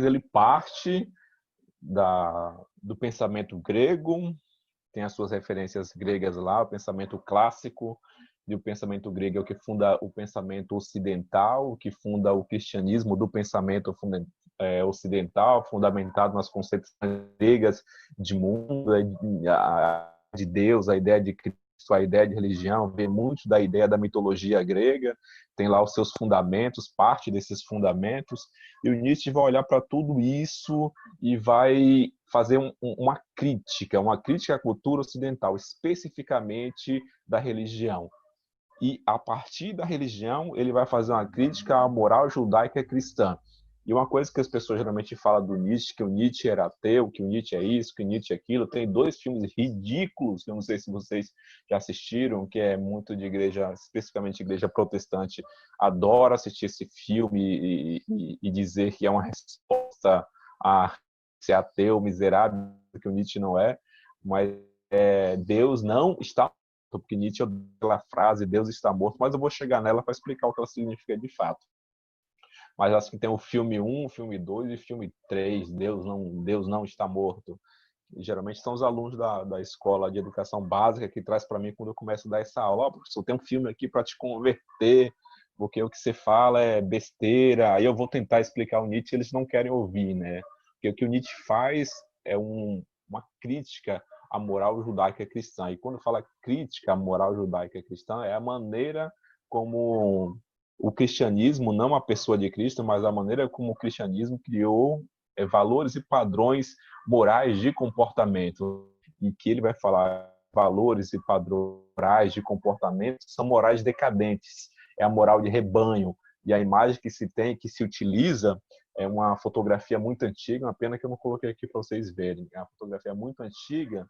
mas ele parte do pensamento grego, tem as suas referências gregas lá, o pensamento clássico, e o pensamento grego é o que funda o pensamento ocidental, o que funda o cristianismo do pensamento ocidental, fundamentado nas concepções gregas de mundo, de Deus, a ideia de Cristo, a ideia de religião, vem muito da ideia da mitologia grega, tem lá os seus fundamentos, parte desses fundamentos, e o Nietzsche vai olhar para tudo isso e vai fazer uma crítica à cultura ocidental, especificamente da religião. E, a partir da religião, ele vai fazer uma crítica à moral judaica cristã. E uma coisa que as pessoas geralmente falam do Nietzsche, que o Nietzsche era ateu, que o Nietzsche é isso, que o Nietzsche é aquilo. Tem 2 filmes ridículos, que eu não sei se vocês já assistiram, que é muito de igreja, especificamente igreja protestante, adora assistir esse filme e dizer que é uma resposta a ser ateu, miserável, que o Nietzsche não é. Mas Deus não está, porque Nietzsche é aquela frase, Deus está morto, mas eu vou chegar nela para explicar o que ela significa de fato. Mas acho que tem o filme 1, o filme 2 e o filme 3, Deus não está morto. E, geralmente são os alunos da escola de educação básica que traz para mim quando eu começo a dar essa aula. Professor, tem um filme aqui para te converter, porque o que você fala é besteira. Aí eu vou tentar explicar o Nietzsche, eles não querem ouvir, né? Porque o que o Nietzsche faz é uma crítica à moral judaica cristã. E quando fala crítica à moral judaica cristã, é a maneira como o cristianismo, não a pessoa de Cristo, mas a maneira como o cristianismo criou valores e padrões morais de comportamento. E que ele vai falar valores e padrões morais de comportamento são morais decadentes. É a moral de rebanho. E a imagem que se tem, que se utiliza, é uma fotografia muito antiga, uma pena que eu não coloquei aqui para vocês verem. É uma fotografia muito antiga.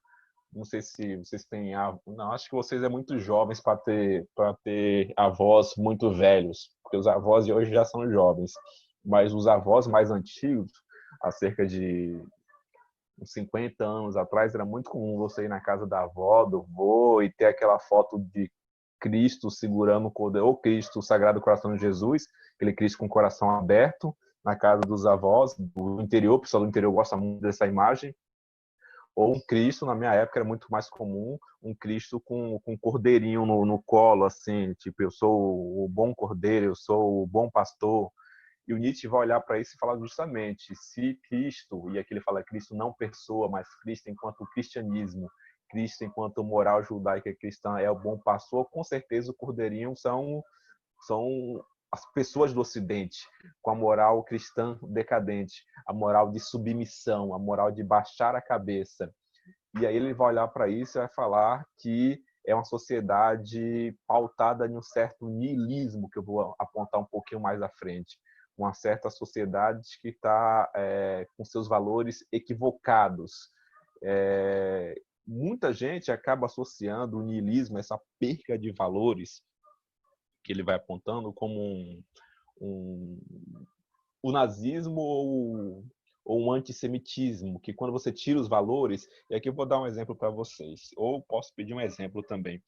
Não sei se vocês têm. Não, acho que vocês é muito jovens para ter avós muito velhos, porque os avós de hoje já são jovens. Mas os avós mais antigos, há cerca de uns 50 anos atrás, era muito comum você ir na casa da avó, do vô, e ter aquela foto de Cristo segurando o cordeiro, ou Cristo, o Sagrado Coração de Jesus, aquele Cristo com o coração aberto, na casa dos avós, do interior, o pessoal do interior gosta muito dessa imagem, ou um Cristo, na minha época era muito mais comum, um Cristo com um cordeirinho no colo, assim, tipo, eu sou o bom cordeiro, eu sou o bom pastor. E o Nietzsche vai olhar para isso e falar justamente, se Cristo, e aqui ele fala Cristo não pessoa, mas Cristo enquanto cristianismo, Cristo enquanto moral judaica cristã é o bom pastor, com certeza o cordeirinho são as pessoas do Ocidente, com a moral cristã decadente, a moral de submissão, a moral de baixar a cabeça. E aí ele vai olhar para isso e vai falar que é uma sociedade pautada em um certo niilismo, que eu vou apontar um pouquinho mais à frente. Uma certa sociedade que está com seus valores equivocados. Muita gente acaba associando o niilismo, essa perca de valores, que ele vai apontando como o nazismo ou um antissemitismo, que quando você tira os valores, e aqui eu vou dar um exemplo para vocês, ou posso pedir um exemplo também.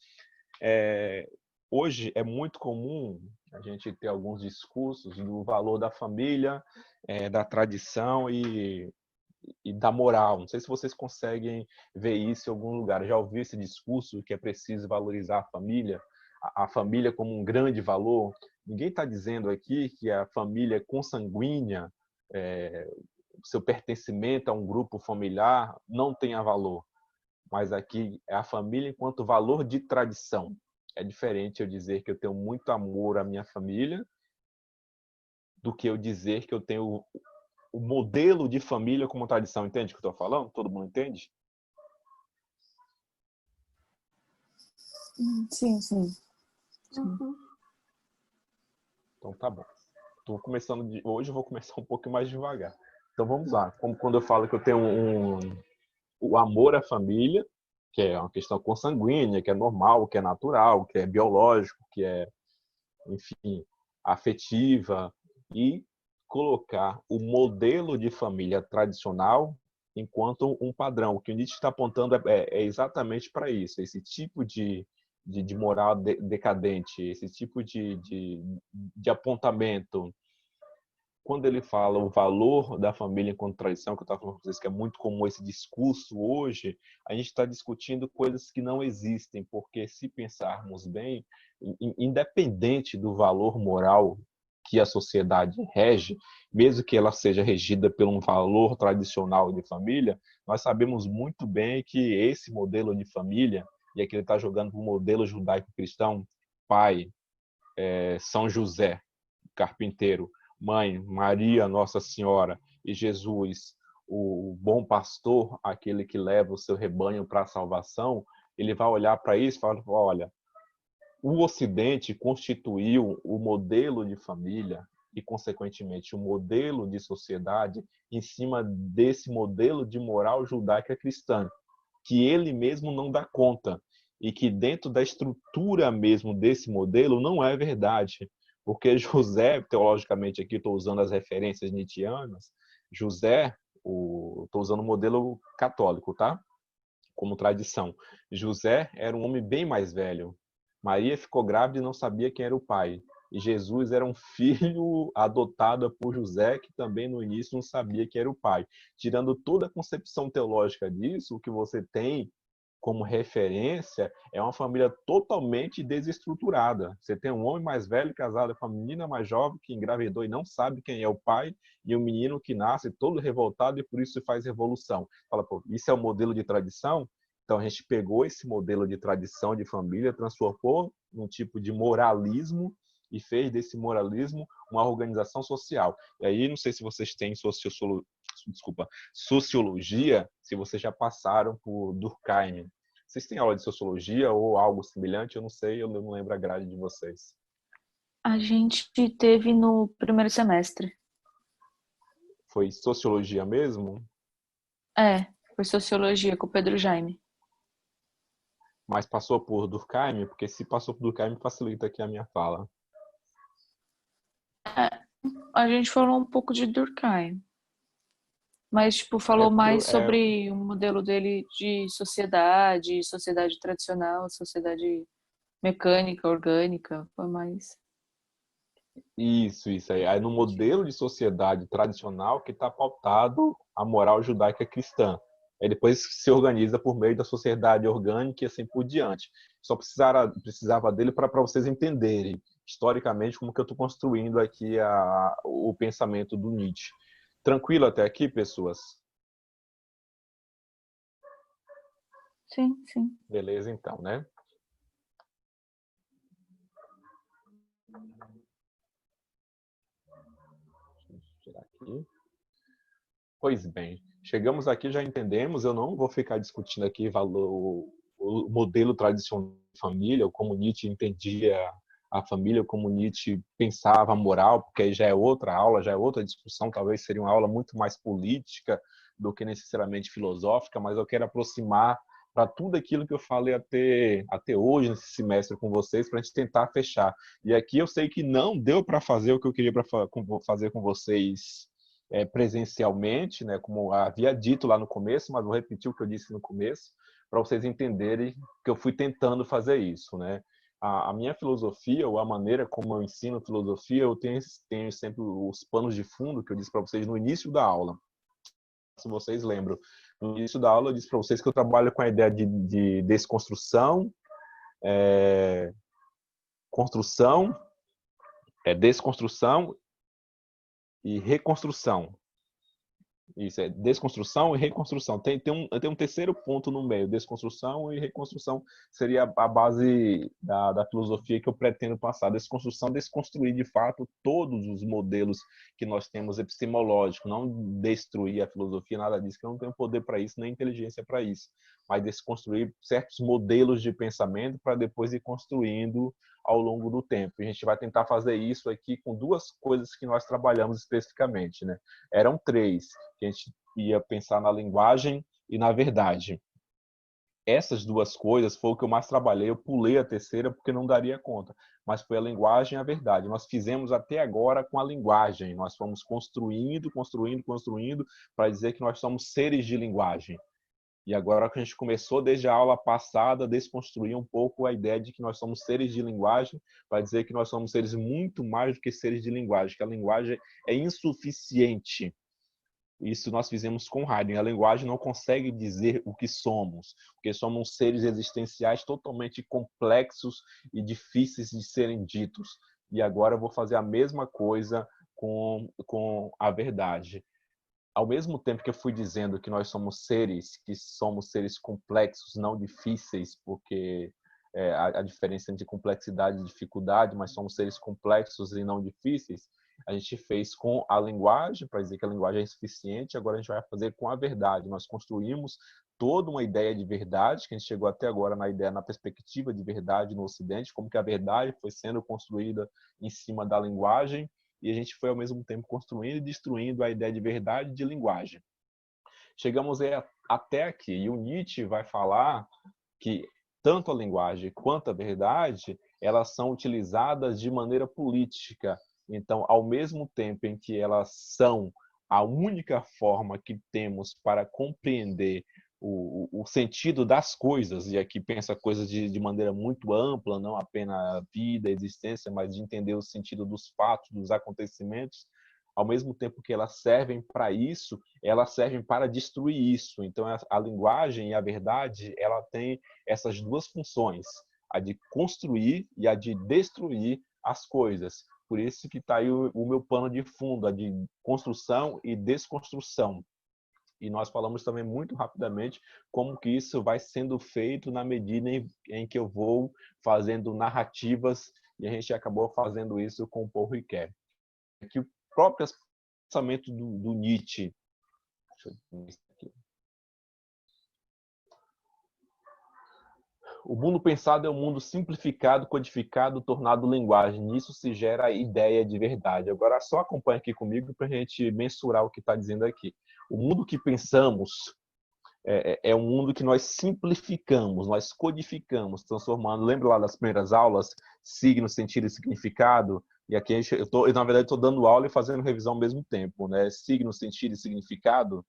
Hoje é muito comum a gente ter alguns discursos do valor da família, da tradição e da moral. Não sei se vocês conseguem ver isso em algum lugar. Já ouviu esse discurso que é preciso valorizar a família como um grande valor? Ninguém está dizendo aqui que a família consanguínea, seu pertencimento a um grupo familiar não tenha valor. Mas aqui é a família enquanto valor de tradição. É diferente eu dizer que eu tenho muito amor à minha família do que eu dizer que eu tenho o modelo de família como tradição. Entende o que eu estou falando? Todo mundo entende? Sim, sim. Uhum. Então tá bom. Hoje eu vou começar um pouco mais devagar. Então vamos lá. Como quando eu falo que eu tenho o amor à família, que é uma questão consanguínea, que é normal, que é natural, que é biológico, que é, enfim, afetiva, e colocar o modelo de família tradicional enquanto um padrão. O que o Nietzsche está apontando é exatamente para isso, esse tipo de moral decadente, esse tipo de apontamento quando ele fala o valor da família enquanto tradição, que eu estava falando com vocês, que é muito comum esse discurso hoje, a gente está discutindo coisas que não existem, porque se pensarmos bem, independente do valor moral que a sociedade rege, mesmo que ela seja regida por um valor tradicional de família, nós sabemos muito bem que esse modelo de família, e aqui ele está jogando para o modelo judaico-cristão, pai, São José, carpinteiro, mãe, Maria, Nossa Senhora e Jesus, o bom pastor, aquele que leva o seu rebanho para a salvação, ele vai olhar para isso e falar, olha, o Ocidente constituiu o modelo de família e, consequentemente, o modelo de sociedade em cima desse modelo de moral judaica cristã, que ele mesmo não dá conta e que dentro da estrutura mesmo desse modelo não é verdade. Porque José, teologicamente aqui estou usando as referências nietzschianas, José, estou usando o modelo católico, tá? Como tradição. José era um homem bem mais velho. Maria ficou grávida e não sabia quem era o pai. E Jesus era um filho adotado por José, que também no início não sabia quem era o pai. Tirando toda a concepção teológica disso, o que você tem como referência é uma família totalmente desestruturada. Você tem um homem mais velho casado com uma menina mais jovem que engravidou e não sabe quem é o pai, e um menino que nasce todo revoltado e por isso faz revolução. Fala, pô, isso é o modelo de tradição? Então a gente pegou esse modelo de tradição de família, transformou num tipo de moralismo e fez desse moralismo uma organização social. E aí não sei se vocês têm sociologia, se vocês já passaram por Durkheim. Vocês têm aula de sociologia ou algo semelhante? Eu não sei, eu não lembro a grade de vocês. A gente teve no primeiro semestre. Foi sociologia mesmo? Foi sociologia com o Pedro Jaime. Mas passou por Durkheim? Porque se passou por Durkheim, facilita aqui a minha fala. A gente falou um pouco de Durkheim, mas tipo É falou porque mais sobre o modelo dele de sociedade, sociedade tradicional, sociedade mecânica, orgânica, foi mais. isso aí. Aí no modelo de sociedade tradicional que está pautado a moral judaica cristã. Aí depois se organiza por meio da sociedade orgânica e assim por diante. Só precisava dele para vocês entenderem historicamente como que eu estou construindo aqui o pensamento do Nietzsche. Tranquilo até aqui, pessoas? Sim, sim. Beleza, então, né? Deixa eu tirar aqui. Pois bem, chegamos aqui, já entendemos. Eu não vou ficar discutindo aqui o modelo tradicional de família, como Nietzsche entendia a família, como Nietzsche pensava a moral, porque aí já é outra aula, já é outra discussão. Talvez seria uma aula muito mais política do que necessariamente filosófica, mas eu quero aproximar para tudo aquilo que eu falei até hoje, nesse semestre com vocês, para a gente tentar fechar. E aqui eu sei que não deu para fazer o que eu queria fazer com vocês presencialmente, né, como havia dito lá no começo, mas vou repetir o que eu disse no começo, para vocês entenderem que eu fui tentando fazer isso, né? A minha filosofia, ou a maneira como eu ensino filosofia, eu tenho sempre os panos de fundo que eu disse para vocês no início da aula. Se vocês lembram, no início da aula eu disse para vocês que eu trabalho com a ideia de desconstrução, construção, desconstrução e reconstrução. Isso, é desconstrução e reconstrução. Tem um terceiro ponto no meio, desconstrução e reconstrução seria a base da filosofia que eu pretendo passar. Desconstrução, desconstruir de fato todos os modelos que nós temos epistemológicos, não destruir a filosofia, nada disso, que eu não tenho poder para isso, nem inteligência para isso, mas desconstruir certos modelos de pensamento para depois ir construindo ao longo do tempo. A gente vai tentar fazer isso aqui com duas coisas que nós trabalhamos especificamente, né? Eram três, que a gente ia pensar na linguagem e na verdade. Essas duas coisas foi o que eu mais trabalhei. Eu pulei a terceira porque não daria conta, mas foi a linguagem e a verdade. Nós fizemos até agora com a linguagem. Nós fomos construindo para dizer que nós somos seres de linguagem. E agora que a gente começou desde a aula passada a desconstruir um pouco a ideia de que nós somos seres de linguagem, para dizer que nós somos seres muito mais do que seres de linguagem, que a linguagem é insuficiente. Isso nós fizemos com Heidegger. A linguagem não consegue dizer o que somos, porque somos seres existenciais totalmente complexos e difíceis de serem ditos. E agora eu vou fazer a mesma coisa com a verdade. Ao mesmo tempo que eu fui dizendo que nós somos seres complexos, não difíceis, porque a diferença entre complexidade e dificuldade, mas somos seres complexos e não difíceis, a gente fez com a linguagem, para dizer que a linguagem é insuficiente, agora a gente vai fazer com a verdade. Nós construímos toda uma ideia de verdade, que a gente chegou até agora na perspectiva de verdade no Ocidente, como que a verdade foi sendo construída em cima da linguagem, e a gente foi ao mesmo tempo construindo e destruindo a ideia de verdade e de linguagem. Chegamos até aqui, e o Nietzsche vai falar que tanto a linguagem quanto a verdade, elas são utilizadas de maneira política. Então, ao mesmo tempo em que elas são a única forma que temos para compreender o sentido das coisas, e aqui pensa coisas de maneira muito ampla, não apenas a vida, a existência, mas de entender o sentido dos fatos, dos acontecimentos, ao mesmo tempo que elas servem para isso, elas servem para destruir isso. Então, a linguagem e a verdade, ela tem essas duas funções, a de construir e a de destruir as coisas. Por isso que está aí o meu pano de fundo, a de construção e desconstrução. E nós falamos também muito rapidamente como que isso vai sendo feito na medida em que eu vou fazendo narrativas, e a gente acabou fazendo isso com o Paul Ricoeur. Que o próprio pensamento do Nietzsche, o mundo pensado é um mundo simplificado, codificado, tornado linguagem. Nisso se gera a ideia de verdade. Agora, só acompanha aqui comigo para a gente mensurar o que está dizendo aqui. O mundo que pensamos é um mundo que nós simplificamos, nós codificamos, transformando. Lembra lá das primeiras aulas? Signo, sentido e significado? E aqui eu na verdade, estou dando aula e fazendo revisão ao mesmo tempo, né? Signo, sentido e significado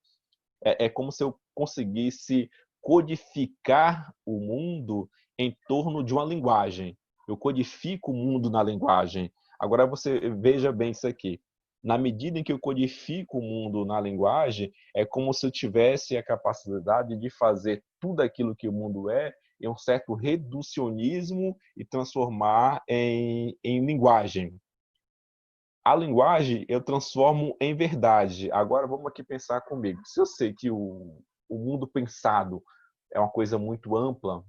é como se eu conseguisse codificar o mundo em torno de uma linguagem. Eu codifico o mundo na linguagem. Agora você veja bem isso aqui. Na medida em que eu codifico o mundo na linguagem, é como se eu tivesse a capacidade de fazer tudo aquilo que o mundo é em um certo reducionismo e transformar em linguagem. A linguagem eu transformo em verdade. Agora vamos aqui pensar comigo. Se eu sei que o mundo pensado é uma coisa muito ampla,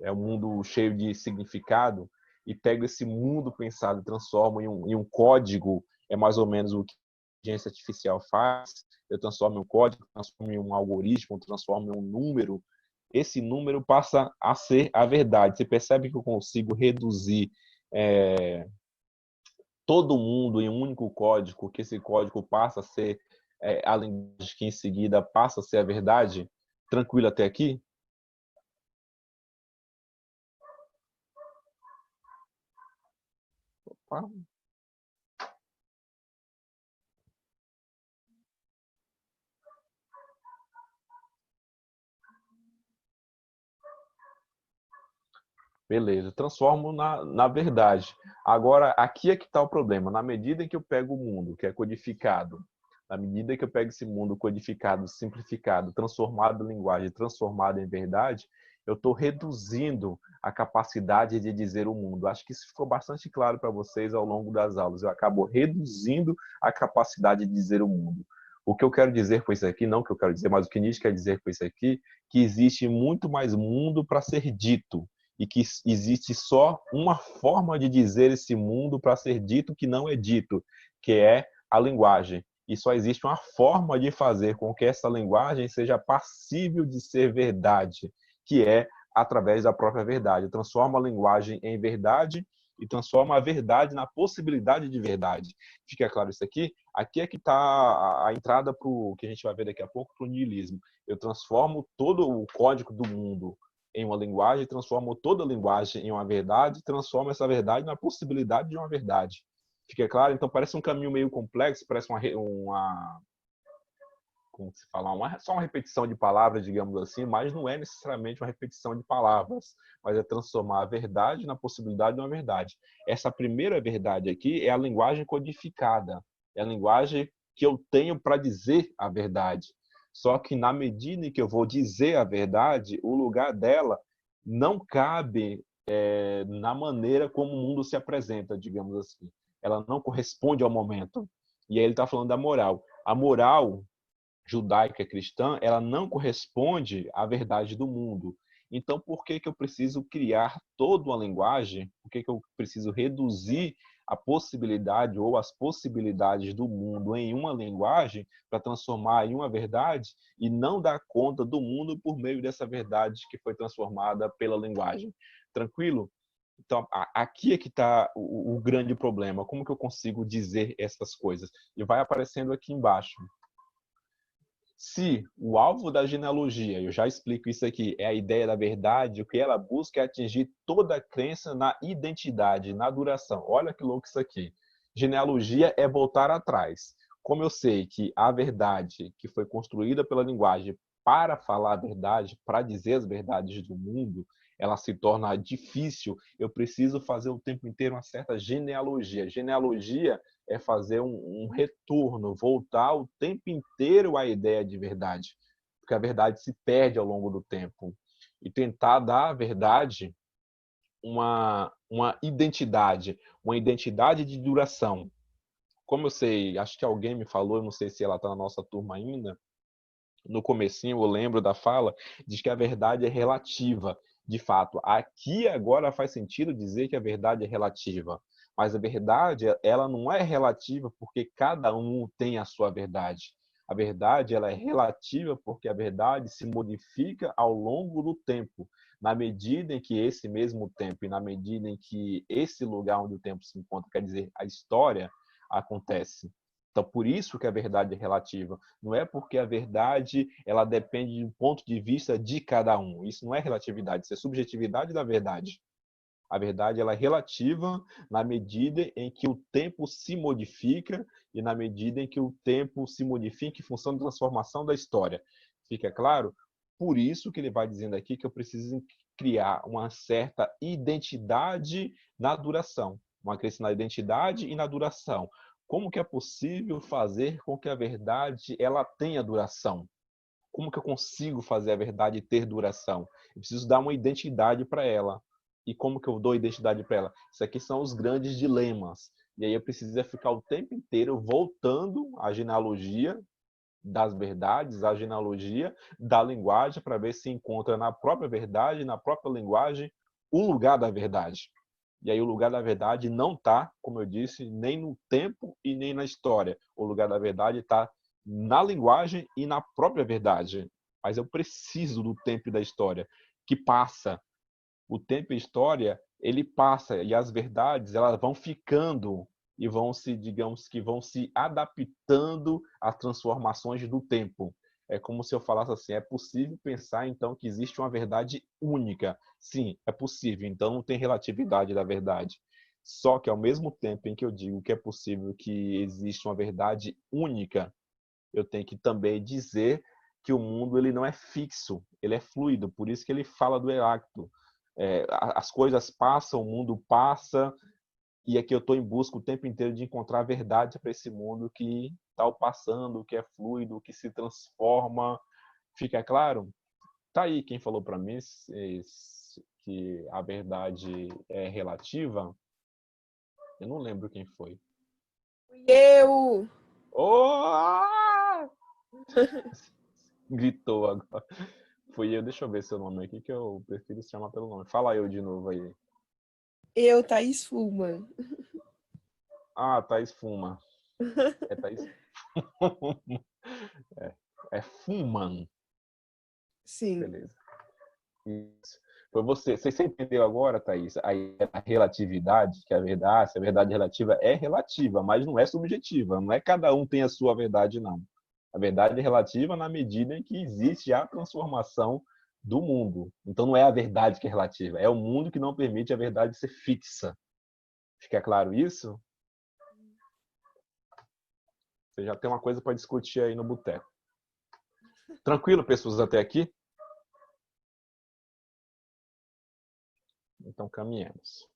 é um mundo cheio de significado, e pego esse mundo pensado e transformo em um código, é mais ou menos o que a inteligência artificial faz. Eu transformo em um código, transformo em um algoritmo, transformo em um número. Esse número passa a ser a verdade. Você percebe que eu consigo reduzir todo mundo em um único código, que esse código passa a ser a linguagem que em seguida passa a ser a verdade? Tranquilo até aqui? Opa. Beleza, transformo na verdade. Agora, aqui é que está o problema. Na medida em que eu pego o mundo, que é codificado, na medida que eu pego esse mundo codificado, simplificado, transformado em linguagem, transformado em verdade, eu estou reduzindo a capacidade de dizer o mundo. Acho que isso ficou bastante claro para vocês ao longo das aulas. Eu acabo reduzindo a capacidade de dizer o mundo. O que eu quero dizer com isso aqui, não o que eu quero dizer, mas o que Nietzsche quer dizer com isso aqui, que existe muito mais mundo para ser dito e que existe só uma forma de dizer esse mundo para ser dito que não é dito, que é a linguagem. E só existe uma forma de fazer com que essa linguagem seja passível de ser verdade, que é através da própria verdade. Transforma a linguagem em verdade e transforma a verdade na possibilidade de verdade. Fica claro isso aqui? Aqui é que está a entrada para o que a gente vai ver daqui a pouco, para o niilismo. Eu transformo todo o código do mundo em uma linguagem, transformo toda a linguagem em uma verdade, transformo essa verdade na possibilidade de uma verdade. Fica claro? Então parece um caminho meio complexo, parece como se fala, só uma repetição de palavras, digamos assim, mas não é necessariamente uma repetição de palavras, mas é transformar a verdade na possibilidade de uma verdade. Essa primeira verdade aqui é a linguagem codificada, é a linguagem que eu tenho para dizer a verdade. Só que na medida em que eu vou dizer a verdade, o lugar dela não cabe na maneira como o mundo se apresenta, digamos assim. Ela não corresponde ao momento. E aí ele está falando da moral. A moral judaica cristã, ela não corresponde à verdade do mundo. Então, por que eu preciso criar toda uma linguagem? Por que eu preciso reduzir a possibilidade ou as possibilidades do mundo em uma linguagem para transformar em uma verdade e não dar conta do mundo por meio dessa verdade que foi transformada pela linguagem? Tranquilo? Então, aqui é que está o grande problema. Como que eu consigo dizer essas coisas? E vai aparecendo aqui embaixo. Se o alvo da genealogia, eu já explico isso aqui, é a ideia da verdade, o que ela busca é atingir toda a crença na identidade, na duração. Olha que louco isso aqui. Genealogia é voltar atrás. Como eu sei que a verdade que foi construída pela linguagem para falar a verdade, para dizer as verdades do mundo, ela se torna difícil, eu preciso fazer o tempo inteiro uma certa genealogia. Genealogia é fazer um retorno, voltar o tempo inteiro à ideia de verdade, porque a verdade se perde ao longo do tempo. E tentar dar à verdade uma identidade de duração. Como eu sei, acho que alguém me falou, eu não sei se ela está na nossa turma ainda, no comecinho, eu lembro da fala, diz que a verdade é relativa. De fato, aqui agora faz sentido dizer que a verdade é relativa. Mas a verdade, ela não é relativa porque cada um tem a sua verdade. A verdade, ela é relativa porque a verdade se modifica ao longo do tempo. Na medida em que esse mesmo tempo e na medida em que esse lugar onde o tempo se encontra, quer dizer, a história, acontece. Então, por isso que a verdade é relativa. Não é porque a verdade ela depende do ponto de vista de cada um. Isso não é relatividade, isso é subjetividade da verdade. A verdade ela é relativa na medida em que o tempo se modifica e na medida em que o tempo se modifica em função da transformação da história. Fica claro? Por isso que ele vai dizendo aqui que eu preciso criar uma certa identidade na duração. Uma crença na identidade e na duração. Como que é possível fazer com que a verdade ela tenha duração? Como que eu consigo fazer a verdade ter duração? Eu preciso dar uma identidade para ela. E como que eu dou identidade para ela? Isso aqui são os grandes dilemas. E aí eu preciso ficar o tempo inteiro voltando à genealogia das verdades, à genealogia da linguagem, para ver se encontra na própria verdade, na própria linguagem, o lugar da verdade. E aí o lugar da verdade não está, como eu disse, nem no tempo e nem na história. O lugar da verdade está na linguagem e na própria verdade. Mas eu preciso do tempo e da história, que passa. O tempo e a história, ele passa, e as verdades, elas vão ficando e vão se, digamos que vão se adaptando às transformações do tempo. É como se eu falasse assim, é possível pensar então que existe uma verdade única. Sim, é possível, então não tem relatividade da verdade. Só que ao mesmo tempo em que eu digo que é possível que existe uma verdade única, eu tenho que também dizer que o mundo ele não é fixo, ele é fluido, por isso que ele fala do Heráclito. As coisas passam, o mundo passa, e aqui eu estou em busca o tempo inteiro de encontrar a verdade para esse mundo que está passando, que é fluido, que se transforma. Fica claro? Tá aí quem falou para mim que a verdade é relativa. Eu não lembro quem foi. Eu! Oh! Gritou agora. Fui eu, deixa eu ver seu nome aqui, que eu prefiro se chamar pelo nome. Fala eu de novo aí. Eu, Thaís Fulman. Ah, Thaís Fuma. É Thaís? É Fuman. Sim. Beleza. Isso. Foi você. Você entendeu agora, Thaís? A relatividade, que a verdade, se a verdade relativa é relativa, mas não é subjetiva. Não é cada um tem a sua verdade, não. A verdade é relativa na medida em que existe a transformação do mundo. Então não é a verdade que é relativa, é o mundo que não permite a verdade ser fixa. Fica claro isso? Você já tem uma coisa para discutir aí no boteco. Tranquilo, pessoas, até aqui? Então, caminhemos.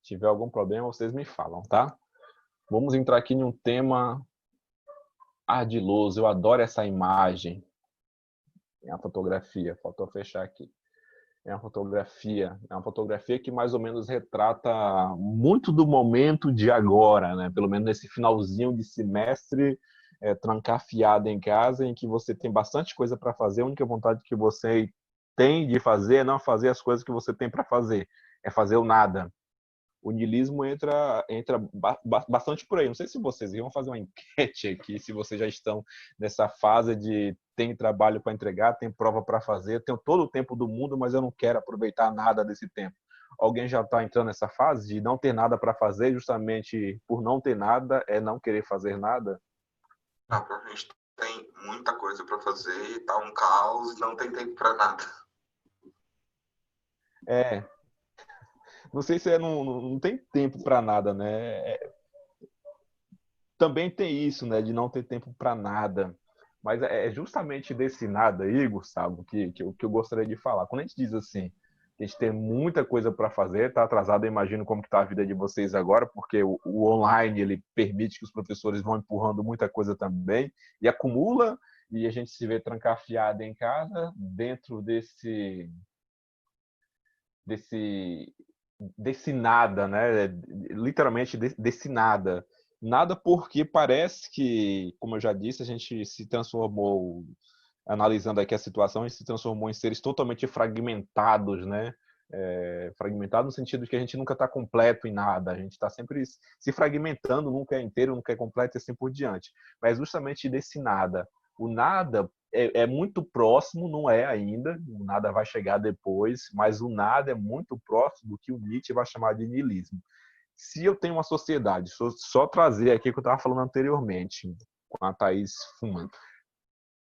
Se tiver algum problema, vocês me falam, tá? Vamos entrar aqui em um tema ardiloso. Eu adoro essa imagem. É a fotografia. Faltou fechar aqui. É uma fotografia que mais ou menos retrata muito do momento de agora, né? Pelo menos nesse finalzinho de semestre, trancafiado em casa, em que você tem bastante coisa para fazer. A única vontade que você tem de fazer é não fazer as coisas que você tem para fazer, é fazer o nada. O niilismo entra bastante por aí. Não sei se vocês vão fazer uma enquete aqui, se vocês já estão nessa fase de tem trabalho para entregar, tem prova para fazer, tenho todo o tempo do mundo, mas eu não quero aproveitar nada desse tempo. Alguém já está entrando nessa fase de não ter nada para fazer, justamente por não ter nada, é não querer fazer nada? Não, provavelmente tem muita coisa para fazer, tá um caos, não tem tempo para nada. Não sei se não tem tempo para nada, né? Também tem isso, né, de não ter tempo para nada. Mas é justamente desse nada aí, Gustavo, que eu gostaria de falar. Quando a gente diz assim, que a gente tem muita coisa para fazer, está atrasado, eu imagino como está a vida de vocês agora, porque o online ele permite que os professores vão empurrando muita coisa também, e acumula, e a gente se vê trancafiado em casa, dentro desse nada, né? Literalmente desse nada. Nada porque parece que, como eu já disse, a gente se transformou, analisando aqui a situação, a gente se transformou em seres totalmente fragmentados, né? Fragmentado no sentido de que a gente nunca está completo em nada, a gente está sempre se fragmentando, nunca é inteiro, nunca é completo e assim por diante. Mas justamente desse nada. O nada é muito próximo, não é ainda, o nada vai chegar depois, mas o nada é muito próximo do que o Nietzsche vai chamar de niilismo. Se eu tenho uma sociedade, só trazer aqui o que eu estava falando anteriormente, com a Thaís fumando,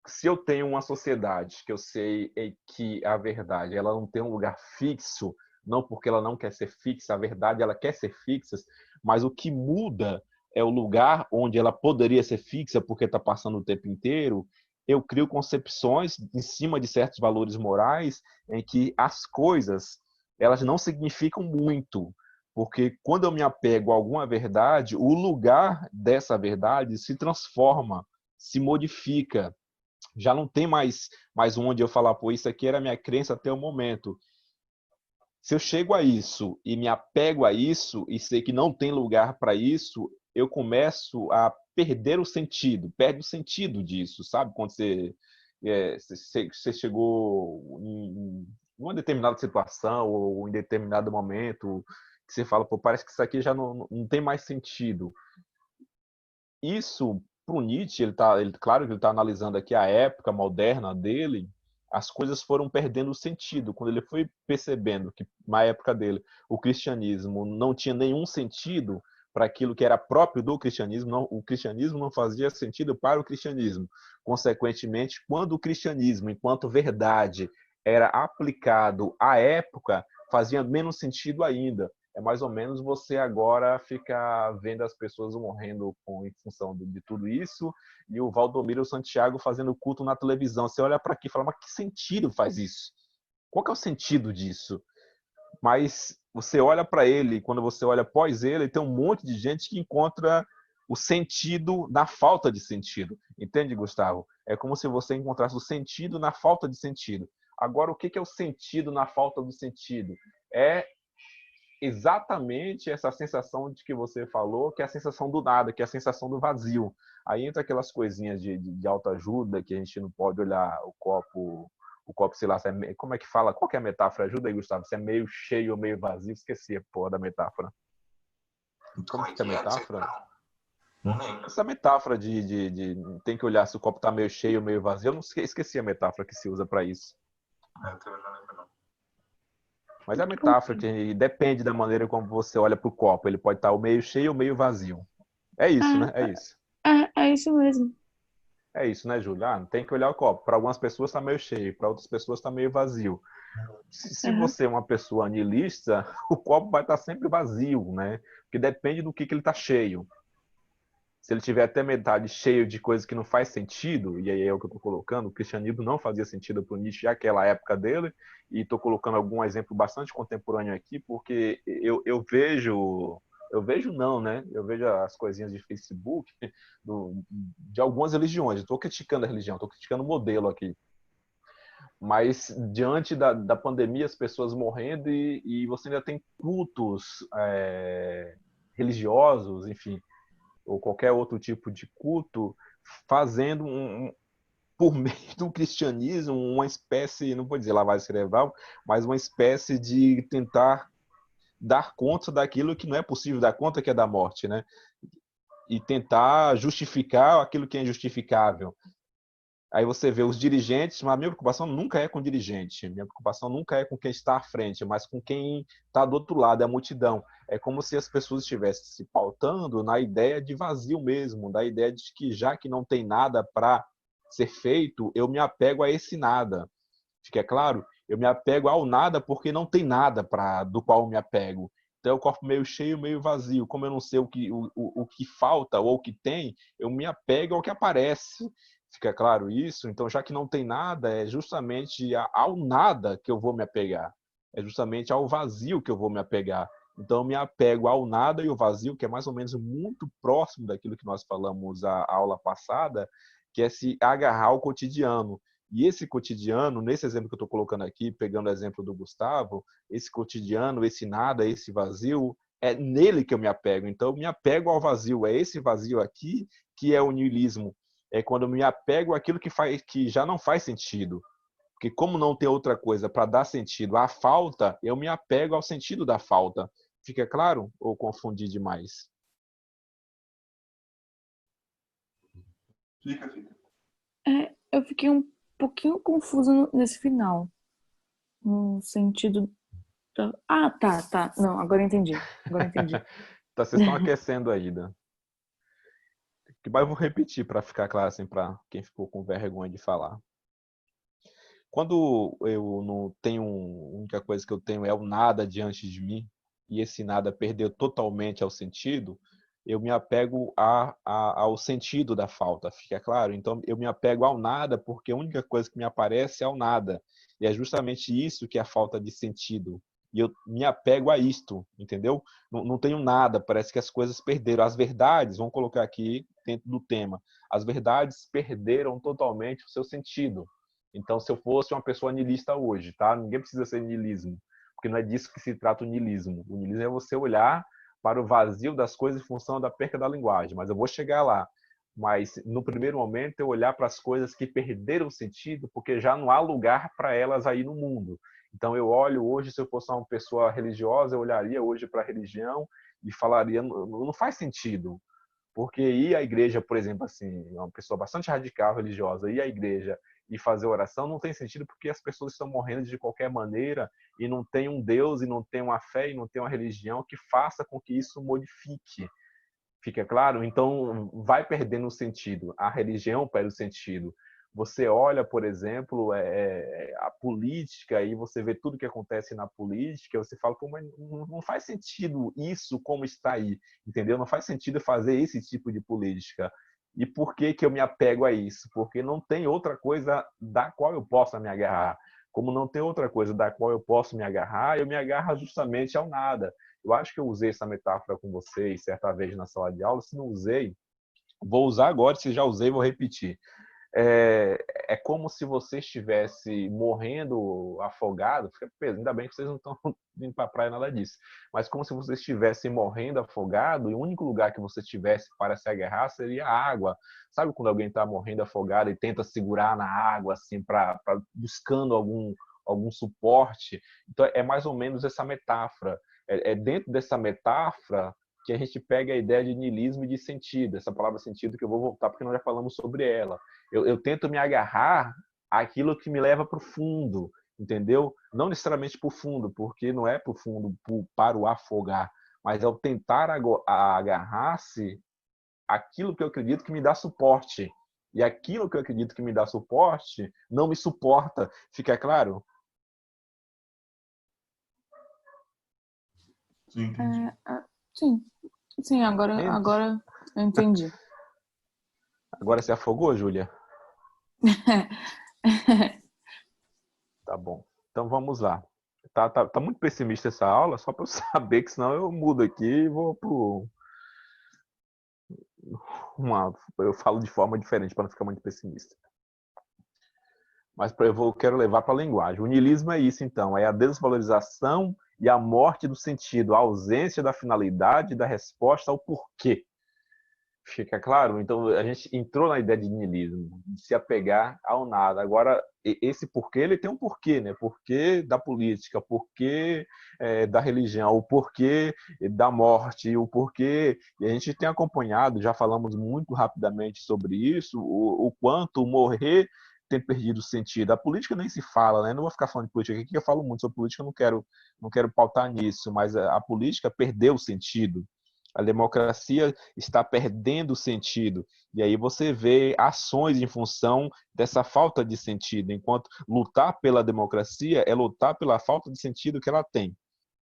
se eu tenho uma sociedade que eu sei que a verdade ela não tem um lugar fixo, não porque ela não quer ser fixa, a verdade ela quer ser fixa, mas o que muda é o lugar onde ela poderia ser fixa porque está passando o tempo inteiro, eu crio concepções em cima de certos valores morais em que as coisas elas não significam muito, porque quando eu me apego a alguma verdade, o lugar dessa verdade se transforma, se modifica, já não tem mais onde eu falar, pô, isso aqui era a minha crença até o momento. Se eu chego a isso e me apego a isso e sei que não tem lugar para isso, eu começo a perder o sentido, perde o sentido disso, sabe? Quando você chegou em uma determinada situação ou em determinado momento que você fala, pô, parece que isso aqui já não tem mais sentido. Isso, para o Nietzsche, claro que ele está analisando aqui a época moderna dele, as coisas foram perdendo sentido. Quando ele foi percebendo que, na época dele, o cristianismo não tinha nenhum sentido para aquilo que era próprio do cristianismo, o cristianismo não fazia sentido para o cristianismo. Consequentemente, quando o cristianismo, enquanto verdade, era aplicado à época, fazia menos sentido ainda. É mais ou menos você agora ficar vendo as pessoas morrendo em função de tudo isso e o Valdomiro Santiago fazendo culto na televisão. Você olha para aqui e fala, mas que sentido faz isso? Qual que é o sentido disso? Mas você olha para ele, quando você olha após ele, tem um monte de gente que encontra o sentido na falta de sentido. Entende, Gustavo? É como se você encontrasse o sentido na falta de sentido. Agora, o que é o sentido na falta do sentido? É exatamente essa sensação de que você falou, que é a sensação do nada, que é a sensação do vazio. Aí entra aquelas coisinhas de autoajuda, que a gente não pode olhar o copo, sei lá, como é que fala? Qual que é a metáfora? Ajuda aí, Gustavo. Se é meio cheio ou meio vazio, esqueci a porra da metáfora. Como que é a metáfora? Não lembro. Essa metáfora tem que olhar se o copo tá meio cheio ou meio vazio, eu não esqueci a metáfora que se usa para isso. Eu também não lembro, não. Mas é a metáfora que depende da maneira como você olha para o copo. Ele pode estar o meio cheio ou meio vazio. É isso, né? É isso. É isso mesmo. É isso, né, Júlia? Tem que olhar o copo. Para algumas pessoas está meio cheio, para outras pessoas está meio vazio. Se você é uma pessoa niilista, o copo vai estar sempre vazio, né? Porque depende do que ele está cheio. se ele tiver até metade cheio de coisas que não faz sentido, e aí é o que eu estou colocando, o cristianismo não fazia sentido para o Nietzsche naquela época dele, e estou colocando algum exemplo bastante contemporâneo aqui, porque eu vejo não, né? Eu vejo as coisinhas de Facebook de algumas religiões. Estou criticando a religião, estou criticando o modelo aqui. Mas diante da pandemia, as pessoas morrendo e você ainda tem cultos religiosos, enfim, ou qualquer outro tipo de culto, fazendo por meio do cristianismo uma espécie, não vou dizer lavagem cerebral, mas uma espécie de tentar dar conta daquilo que não é possível dar conta, que é da morte, né? E tentar justificar aquilo que é injustificável. Aí você vê os dirigentes, mas a minha preocupação nunca é com o dirigente, minha preocupação nunca é com quem está à frente, mas com quem está do outro lado, é a multidão. É como se as pessoas estivessem se pautando na ideia de vazio mesmo, da ideia de que já que não tem nada para ser feito, eu me apego a esse nada. Fica claro? Eu me apego ao nada porque não tem nada do qual eu me apego. Então, é o corpo meio cheio, meio vazio. Como eu não sei o que falta ou o que tem, eu me apego ao que aparece. Fica claro isso? Então, já que não tem nada, é justamente ao nada que eu vou me apegar. É justamente ao vazio que eu vou me apegar. Então, eu me apego ao nada e ao vazio, que é mais ou menos muito próximo daquilo que nós falamos a aula passada, que é se agarrar ao cotidiano. E esse cotidiano, nesse exemplo que eu estou colocando aqui, pegando o exemplo do Gustavo, esse cotidiano, esse nada, esse vazio, é nele que eu me apego. Então, eu me apego ao vazio. É esse vazio aqui que é o niilismo. É quando eu me apego àquilo que já não faz sentido. Porque como não tem outra coisa para dar sentido à falta, eu me apego ao sentido da falta. Fica claro? Ou confundi demais? Fica. Eu fiquei um pouquinho confusa nesse final. No sentido Ah, tá. Não, agora eu entendi. Tá, vocês estão aquecendo ainda. Mas eu vou repetir para ficar claro, assim, para quem ficou com vergonha de falar. Quando eu não tenho, a única coisa que eu tenho é o nada diante de mim, e esse nada perdeu totalmente ao sentido, eu me apego ao sentido da falta, fica claro? Então, eu me apego ao nada porque a única coisa que me aparece é o nada. E é justamente isso que é a falta de sentido. E eu me apego a isto, entendeu? Não tenho nada, parece que as coisas perderam. As verdades, vamos colocar aqui dentro do tema, as verdades perderam totalmente o seu sentido. Então, se eu fosse uma pessoa niilista hoje, tá? Ninguém precisa ser niilismo, porque não é disso que se trata o niilismo. O niilismo é você olhar para o vazio das coisas em função da perca da linguagem, mas eu vou chegar lá. Mas, no primeiro momento, eu olhar para as coisas que perderam sentido, porque já não há lugar para elas aí no mundo. Então, eu olho hoje, se eu fosse uma pessoa religiosa, eu olharia hoje para a religião e falaria, não faz sentido. Porque ir à igreja, por exemplo, assim, uma pessoa bastante radical, religiosa, ir à igreja e fazer oração não tem sentido porque as pessoas estão morrendo de qualquer maneira e não tem um Deus, e não tem uma fé, e não tem uma religião que faça com que isso modifique. Fica claro? Então, vai perdendo o sentido. A religião perde o sentido. Você olha, por exemplo, a política e você vê tudo que acontece na política, você fala, pô, mas não faz sentido isso como está aí, entendeu? Não faz sentido fazer esse tipo de política. E por que que eu me apego a isso? Porque não tem outra coisa da qual eu possa me agarrar. Como não tem outra coisa da qual eu posso me agarrar, eu me agarro justamente ao nada. Eu acho que eu usei essa metáfora com vocês certa vez na sala de aula. Se não usei, vou usar agora. Se já usei, vou repetir. É como se você estivesse morrendo afogado. Fica peso, ainda bem que vocês não estão indo para a praia, nada disso. Mas como se você estivesse morrendo afogado e o único lugar que você tivesse para se agarrar seria a água. Sabe quando alguém está morrendo afogado e tenta segurar na água, assim, buscando algum suporte? Então, é mais ou menos essa metáfora. É dentro dessa metáfora que a gente pega a ideia de niilismo e de sentido. Essa palavra sentido que eu vou voltar porque nós já falamos sobre ela. Eu tento me agarrar àquilo que me leva para o fundo, entendeu? Não necessariamente para o fundo, porque não é para o fundo para o afogar, mas é o tentar agarrar-se àquilo que eu acredito que me dá suporte. E aquilo que eu acredito que me dá suporte não me suporta. Fica claro? Sim, entendi. Sim, agora eu entendi. Agora se afogou, Júlia? Tá bom. Então vamos lá. Tá muito pessimista essa aula, só para eu saber, que senão eu mudo aqui e vou pro eu falo de forma diferente para não ficar muito pessimista. Mas quero levar para a linguagem. O niilismo é isso, então, é a desvalorização e a morte do sentido, a ausência da finalidade, da resposta ao porquê. Fica claro? Então, a gente entrou na ideia de niilismo, de se apegar ao nada. Agora, esse porquê, ele tem um porquê, né? Porquê da política, porquê da religião, o porquê da morte, o porquê... E a gente tem acompanhado, já falamos muito rapidamente sobre isso, o quanto morrer tem perdido sentido. A política nem se fala, né? Não vou ficar falando de política aqui, que eu falo muito sobre política, eu não quero pautar nisso, mas a política perdeu o sentido. A democracia está perdendo sentido. E aí você vê ações em função dessa falta de sentido, enquanto lutar pela democracia é lutar pela falta de sentido que ela tem.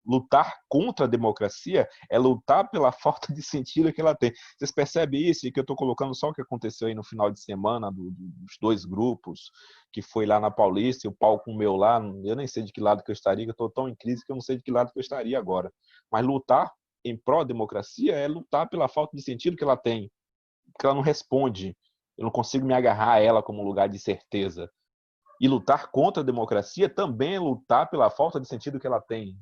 Lutar contra a democracia é lutar pela falta de sentido que ela tem. Vocês percebem isso? E que eu estou colocando só o que aconteceu aí no final de semana dos dois grupos, que foi lá na Paulista, e o palco meu lá, eu nem sei de que lado que eu estaria, que eu estou tão em crise que eu não sei de que lado que eu estaria agora. Mas lutar em pró-democracia é lutar pela falta de sentido que ela tem, que ela não responde. Eu não consigo me agarrar a ela como um lugar de certeza. E lutar contra a democracia também é lutar pela falta de sentido que ela tem,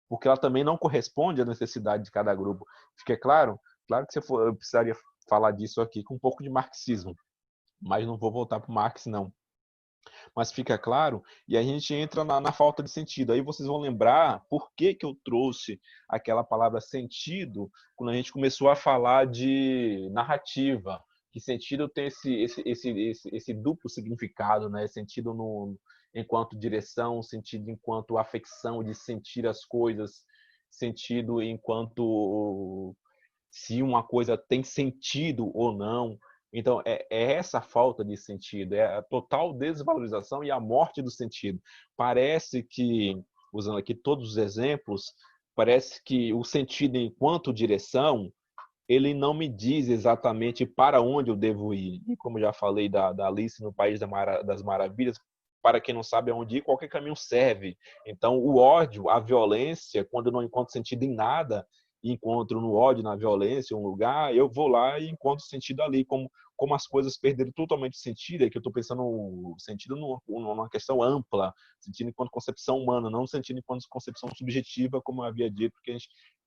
porque ela também não corresponde à necessidade de cada grupo. Fica claro? Claro que eu precisaria falar disso aqui com um pouco de marxismo, mas não vou voltar para o Marx, não. Mas fica claro, e a gente entra na falta de sentido. Aí vocês vão lembrar por que eu trouxe aquela palavra sentido quando a gente começou a falar de narrativa. Que sentido tem esse duplo significado, né? Sentido enquanto direção, sentido enquanto afecção de sentir as coisas, sentido enquanto se uma coisa tem sentido ou não. Então, é essa falta de sentido, é a total desvalorização e a morte do sentido. Parece que, usando aqui todos os exemplos, parece que o sentido enquanto direção, ele não me diz exatamente para onde eu devo ir. E como já falei da Alice no País das Maravilhas, para quem não sabe aonde ir, qualquer caminho serve. Então, o ódio, a violência, quando eu não encontro sentido em nada, encontro no ódio, na violência, um lugar, eu vou lá e encontro sentido ali, como as coisas perderam totalmente sentido, é que eu estou pensando no sentido numa questão ampla, sentido enquanto concepção humana, não sentido enquanto concepção subjetiva, como eu havia dito, porque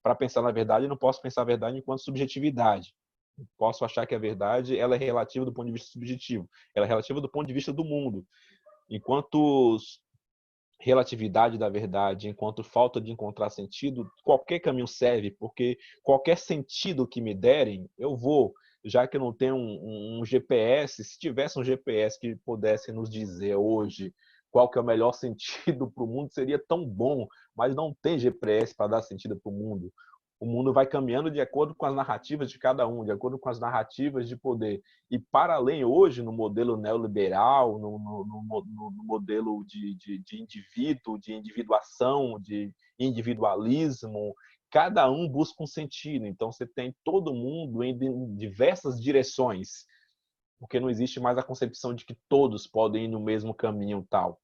para pensar na verdade, eu não posso pensar a verdade enquanto subjetividade. Posso achar que a verdade ela é relativa do ponto de vista subjetivo, ela é relativa do ponto de vista do mundo. Enquanto relatividade da verdade, enquanto falta de encontrar sentido, qualquer caminho serve, porque qualquer sentido que me derem, eu vou. Já que eu não tenho um GPS, se tivesse um GPS que pudesse nos dizer hoje qual que é o melhor sentido para o mundo, seria tão bom, mas não tem GPS para dar sentido para o mundo. O mundo vai caminhando de acordo com as narrativas de cada um, de acordo com as narrativas de poder. E para além hoje, no modelo neoliberal, no modelo de indivíduo, de individuação, de individualismo, cada um busca um sentido. Então você tem todo mundo indo em diversas direções, porque não existe mais a concepção de que todos podem ir no mesmo caminho tal.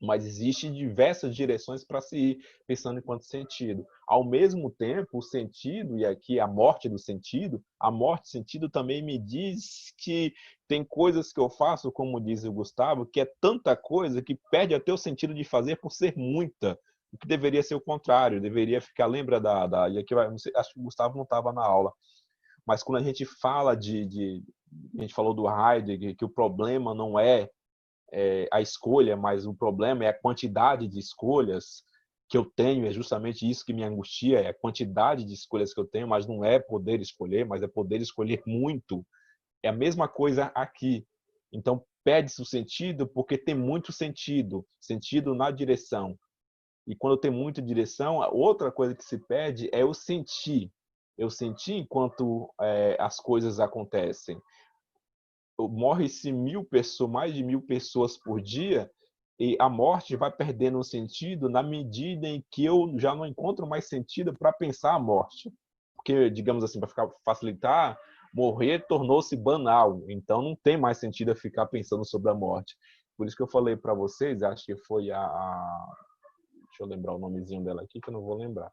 Mas existem diversas direções para se ir pensando enquanto sentido. Ao mesmo tempo, o sentido, e aqui a morte do sentido, a morte do sentido também me diz que tem coisas que eu faço, como diz o Gustavo, que é tanta coisa que perde até o sentido de fazer por ser muita. O que deveria ser o contrário, deveria ficar, lembra e aqui vai, não sei, acho que o Gustavo não estava na aula, mas quando a gente fala a gente falou do Heidegger, que o problema não é a escolha, mas o problema é a quantidade de escolhas que eu tenho, é justamente isso que me angustia, é a quantidade de escolhas que eu tenho, mas não é poder escolher, mas é poder escolher muito. É a mesma coisa aqui. Então, perde-se o sentido porque tem muito sentido, sentido na direção. E quando tem muita direção, a outra coisa que se perde é o sentir. Eu senti enquanto as coisas acontecem. Morre-se mais de 1.000 pessoas por dia, e a morte vai perdendo o sentido na medida em que eu já não encontro mais sentido para pensar a morte. Porque, digamos assim, para facilitar, morrer tornou-se banal, então não tem mais sentido eu ficar pensando sobre a morte. Por isso que eu falei para vocês, acho que foi deixa eu lembrar o nomezinho dela aqui, que eu não vou lembrar.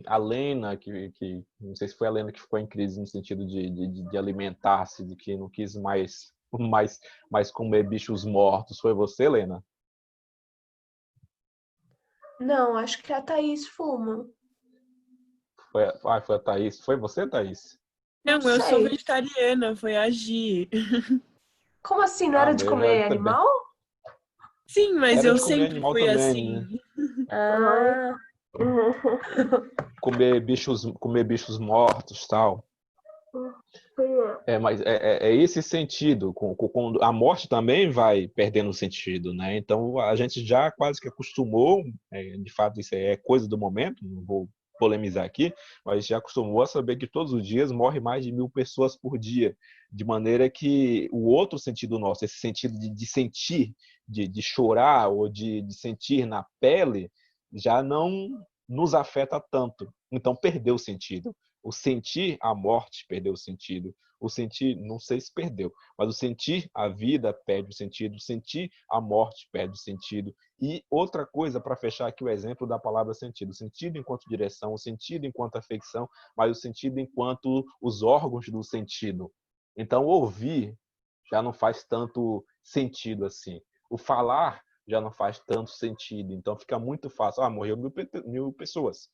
A Lena, que não sei se foi a Lena que ficou em crise no sentido de alimentar-se, de que não quis mais comer bichos mortos. Foi você, Lena? Não, acho que a Thaís fuma. Foi a Thaís. Foi você, Thaís? Não eu sou sei. vegetariana, foi a Gi. Como assim? Não Ah, era de meu, comer também. animal? Sim, mas Era eu de comer sempre animal fui também, né? assim. Ah. Comer bichos mortos, tal. Mas é esse sentido. Com a morte também vai perdendo sentido, né? Então a gente já quase que acostumou, de fato isso é coisa do momento, não vou polemizar aqui, mas já acostumou a saber que todos os dias morre mais de 1.000 pessoas por dia, de maneira que o outro sentido nosso, esse sentido de sentir, de chorar ou de sentir na pele, já não nos afeta tanto. Então perdeu o sentido. O sentir a morte perdeu o sentido. O sentir, não sei se perdeu, mas o sentir a vida perde o sentido, o sentir a morte perde o sentido. E outra coisa, para fechar aqui o exemplo da palavra sentido. O sentido enquanto direção, o sentido enquanto afecção, mas o sentido enquanto os órgãos do sentido. Então, ouvir já não faz tanto sentido assim. O falar já não faz tanto sentido. Então, fica muito fácil. Morreu 1.000 pessoas.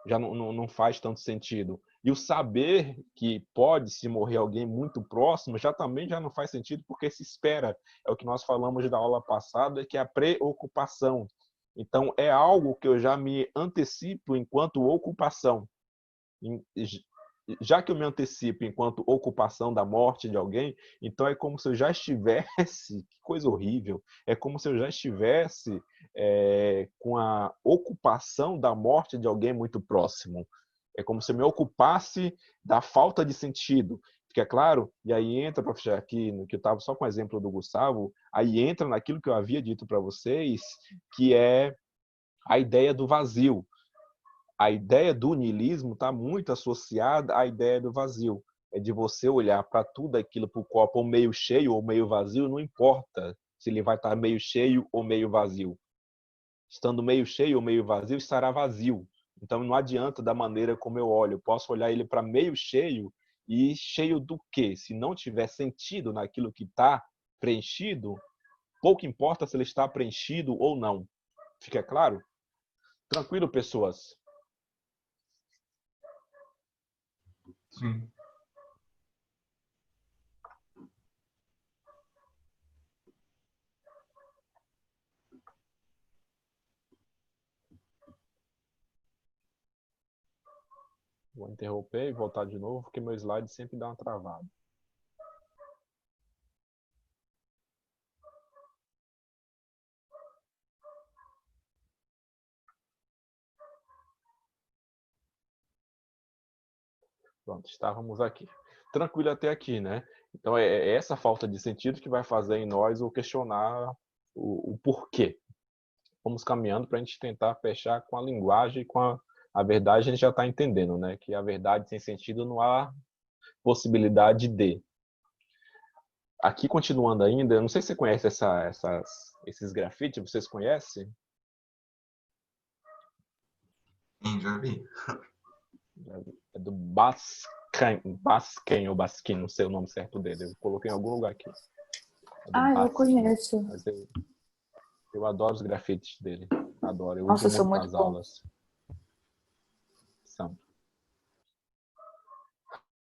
Já não faz tanto sentido. E o saber que pode se morrer alguém muito próximo também já não faz sentido, porque se espera. É o que nós falamos da aula passada, que é a preocupação. Então, é algo que eu já me antecipo enquanto ocupação. Já que eu me antecipo enquanto ocupação da morte de alguém, então é como se eu já estivesse, que coisa horrível, é como se eu já estivesse com a ocupação da morte de alguém muito próximo. É como se eu me ocupasse da falta de sentido. Fica claro? E aí entra, para fechar aqui, no que eu estava só com o exemplo do Gustavo, aí entra naquilo que eu havia dito para vocês, que é a ideia do vazio. A ideia do niilismo está muito associada à ideia do vazio. É de você olhar para tudo aquilo, para o copo ou meio cheio ou meio vazio, não importa se ele vai estar meio cheio ou meio vazio. Estando meio cheio ou meio vazio, estará vazio. Então não adianta da maneira como eu olho. Eu posso olhar ele para meio cheio e cheio do quê? Se não tiver sentido naquilo que está preenchido, pouco importa se ele está preenchido ou não. Fica claro? Tranquilo, pessoas? Sim. Vou interromper e voltar de novo, porque meu slide sempre dá uma travada. Pronto, estávamos aqui. Tranquilo até aqui, né? Então é essa falta de sentido que vai fazer em nós o questionar o porquê. Vamos caminhando para a gente tentar fechar com a linguagem e com a verdade. A gente já está entendendo, né? Que a verdade sem sentido não há possibilidade de. Aqui, continuando ainda, eu não sei se você conhece esses grafites, vocês conhecem? Sim, já vi. É do Baskin ou Baskin, não sei o nome certo dele. Eu coloquei em algum lugar aqui. É do Eu Baskin. conheço. Mas eu adoro os grafites dele. Adoro. Eu Nossa, uso são muito muito nas bons. aulas. São.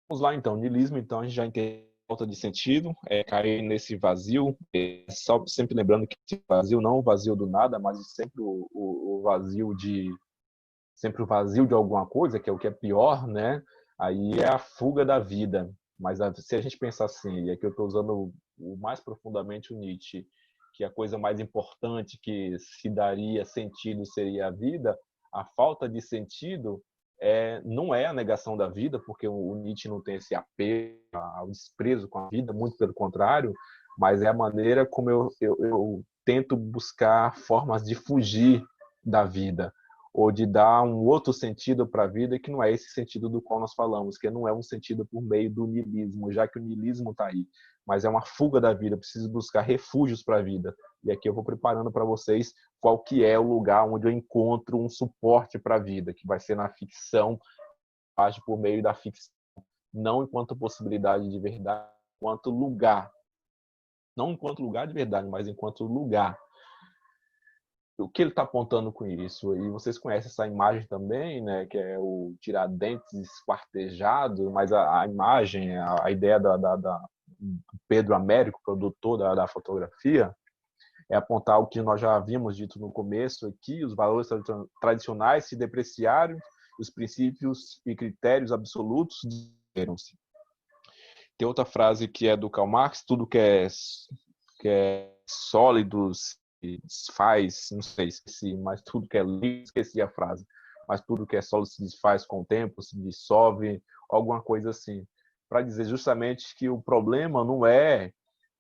Vamos lá, então. Niilismo, então, a gente já entende a falta de sentido, cair nesse vazio. Só sempre lembrando que esse vazio não é o vazio do nada, mas sempre o vazio sempre o vazio de alguma coisa, que é o que é pior, né? Aí é a fuga da vida. Mas se a gente pensar assim, e aqui eu estou usando o mais profundamente o Nietzsche, que a coisa mais importante que se daria sentido seria a vida, a falta de sentido não é a negação da vida, porque o Nietzsche não tem esse apego ao desprezo com a vida, muito pelo contrário, mas é a maneira como eu tento buscar formas de fugir da vida, ou de dar um outro sentido para a vida, que não é esse sentido do qual nós falamos, que não é um sentido por meio do niilismo, já que o niilismo está aí, mas é uma fuga da vida, preciso buscar refúgios para a vida. E aqui eu vou preparando para vocês qual que é o lugar onde eu encontro um suporte para a vida, que vai ser na ficção, age por meio da ficção, não enquanto possibilidade de verdade, enquanto lugar. Não enquanto lugar de verdade, mas enquanto lugar. O que ele está apontando com isso? E vocês conhecem essa imagem também, né? Que é o Tiradentes esquartejado, mas a imagem, a ideia do Pedro Américo, produtor da fotografia, é apontar o que nós já havíamos dito no começo aqui: os valores tradicionais se depreciaram, os princípios e critérios absolutos deram-se. Tem outra frase que é do Karl Marx: tudo que é sólido se desfaz, não sei, esqueci, mas tudo que é líquido, esqueci a frase, mas tudo que é sólido se desfaz com o tempo, se dissolve, alguma coisa assim, para dizer justamente que o problema não é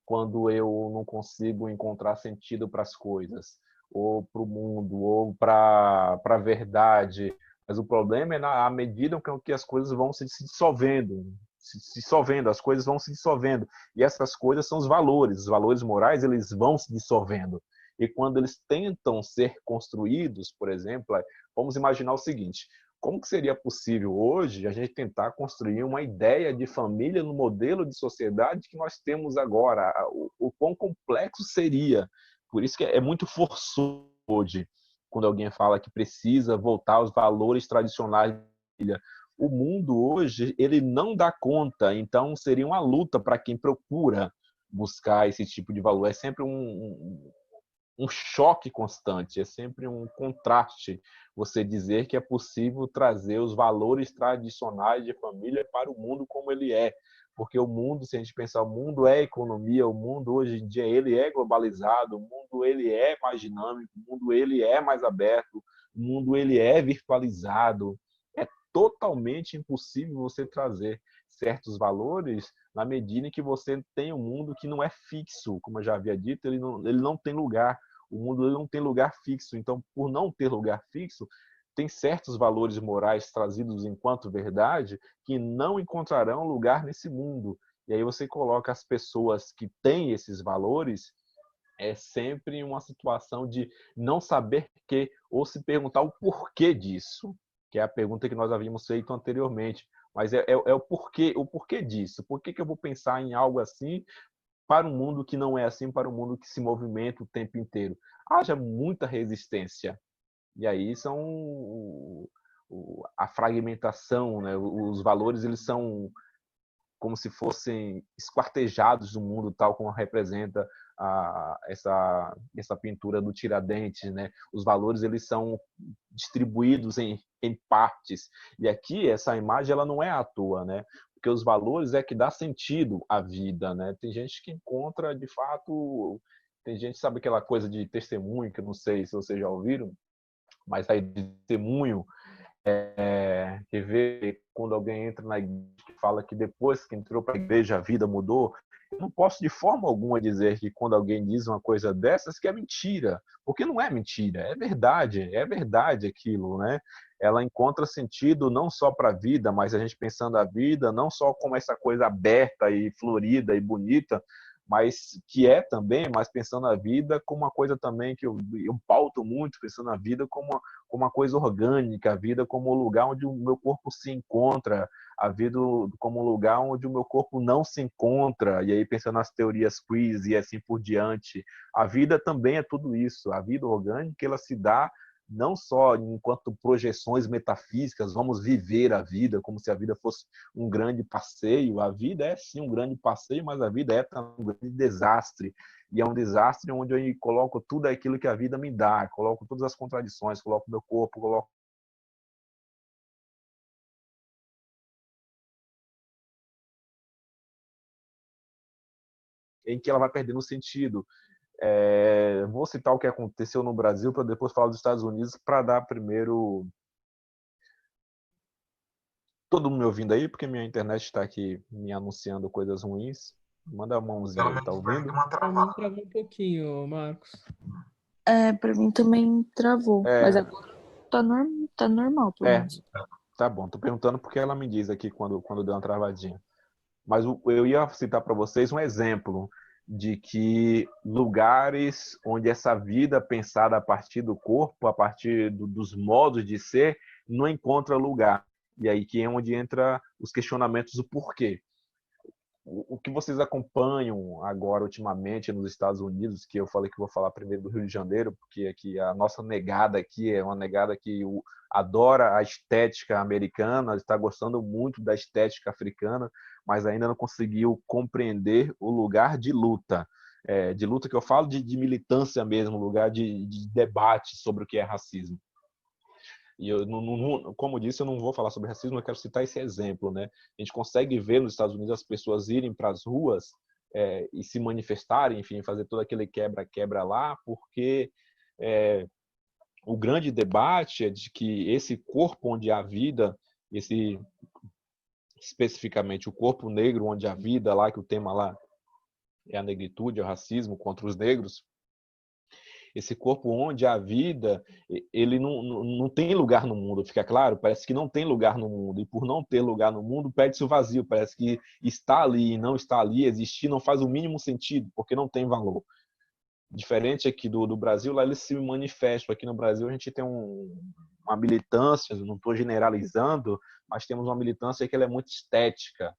quando eu não consigo encontrar sentido para as coisas, ou para o mundo, ou para a verdade, mas o problema é na medida que as coisas vão se dissolvendo, as coisas vão se dissolvendo, e essas coisas são os valores morais, eles vão se dissolvendo. E quando eles tentam ser construídos, por exemplo, vamos imaginar o seguinte: como que seria possível hoje a gente tentar construir uma ideia de família no modelo de sociedade que nós temos agora? O quão complexo seria? Por isso que é muito forçoso hoje, quando alguém fala que precisa voltar aos valores tradicionais da família. O mundo hoje, ele não dá conta, então seria uma luta para quem procura buscar esse tipo de valor. É sempre um choque constante, é sempre um contraste você dizer que é possível trazer os valores tradicionais de família para o mundo como ele é. Porque o mundo, se a gente pensar, o mundo é economia, o mundo hoje em dia ele é globalizado, o mundo ele é mais dinâmico, o mundo ele é mais aberto, o mundo ele é virtualizado. É totalmente impossível você trazer certos valores na medida em que você tem um mundo que não é fixo, como eu já havia dito, ele não tem lugar. O mundo ele não tem lugar fixo. Então, por não ter lugar fixo, tem certos valores morais trazidos enquanto verdade que não encontrarão lugar nesse mundo. E aí você coloca as pessoas que têm esses valores sempre uma situação de não saber que, ou se perguntar o porquê disso, que é a pergunta que nós havíamos feito anteriormente. Mas é o porquê disso. Por que eu vou pensar em algo assim para um mundo que não é assim, para um mundo que se movimenta o tempo inteiro? Haja muita resistência. E aí são a fragmentação, né? Os valores eles são como se fossem esquartejados do mundo, tal como representa essa pintura do Tiradentes, né? Os valores eles são distribuídos em partes. E aqui essa imagem ela não é à toa, né? Porque os valores é que dá sentido à vida, né? Tem gente que encontra, de fato, tem gente, sabe aquela coisa de testemunho, que eu não sei se vocês já ouviram, mas aí de testemunho, que vê quando alguém entra na igreja que fala que depois que entrou para a igreja a vida mudou. Eu não posso de forma alguma dizer que quando alguém diz uma coisa dessas que é mentira, porque não é mentira, é verdade aquilo, né? Ela encontra sentido não só para a vida, mas a gente pensando a vida não só como essa coisa aberta e florida e bonita, mas que é também, mas pensando a vida como uma coisa também que eu pauto muito, pensando a vida como uma coisa orgânica, a vida como um lugar onde o meu corpo se encontra, a vida como um lugar onde o meu corpo não se encontra, e aí pensando nas teorias queer e assim por diante. A vida também é tudo isso, a vida orgânica ela se dá não só enquanto projeções metafísicas, vamos viver a vida como se a vida fosse um grande passeio. A vida é sim um grande passeio, mas a vida é também um grande desastre. E é um desastre onde eu coloco tudo aquilo que a vida me dá, coloco todas as contradições, coloco meu corpo, coloco em que ela vai perdendo sentido. Vou citar o que aconteceu no Brasil para depois falar dos Estados Unidos, para dar primeiro. Todo mundo me ouvindo aí? Porque minha internet está aqui me anunciando coisas ruins. Manda a mãozinha Pelo aí, tá menos pra mim deu ouvindo? uma Pra mim travada. travou um pouquinho, Marcos. Pra mim também travou. Mas agora. tá normal, pelo É, menos. tá bom. Tô perguntando porque ela me diz aqui quando deu uma travadinha. Mas eu ia citar para vocês um exemplo de que lugares onde essa vida pensada a partir do corpo, a partir dos modos de ser, não encontra lugar. E aí que é onde entra os questionamentos do porquê. O que vocês acompanham agora ultimamente nos Estados Unidos, que eu falei que vou falar primeiro do Rio de Janeiro, porque aqui a nossa negada aqui é uma negada que adora a estética americana, está gostando muito da estética africana, mas ainda não conseguiu compreender o lugar de luta. De luta que eu falo de militância mesmo, lugar de debate sobre o que é racismo. E eu, como eu disse, eu não vou falar sobre racismo, eu quero citar esse exemplo, né? A gente consegue ver nos Estados Unidos as pessoas irem para as ruas e se manifestarem, enfim, fazer todo aquele quebra-quebra lá, porque o grande debate é de que esse corpo onde há vida, esse especificamente o corpo negro onde há vida lá, que o tema lá é a negritude, é o racismo contra os negros, esse corpo onde há vida, ele não tem lugar no mundo, fica claro? Parece que não tem lugar no mundo, e por não ter lugar no mundo, perde-se o vazio, parece que está ali e não está ali, existir não faz o mínimo sentido, porque não tem valor. Diferente aqui do Brasil, lá eles se manifestam. Aqui no Brasil a gente tem uma militância, não estou generalizando, mas temos uma militância que ela é muito estética.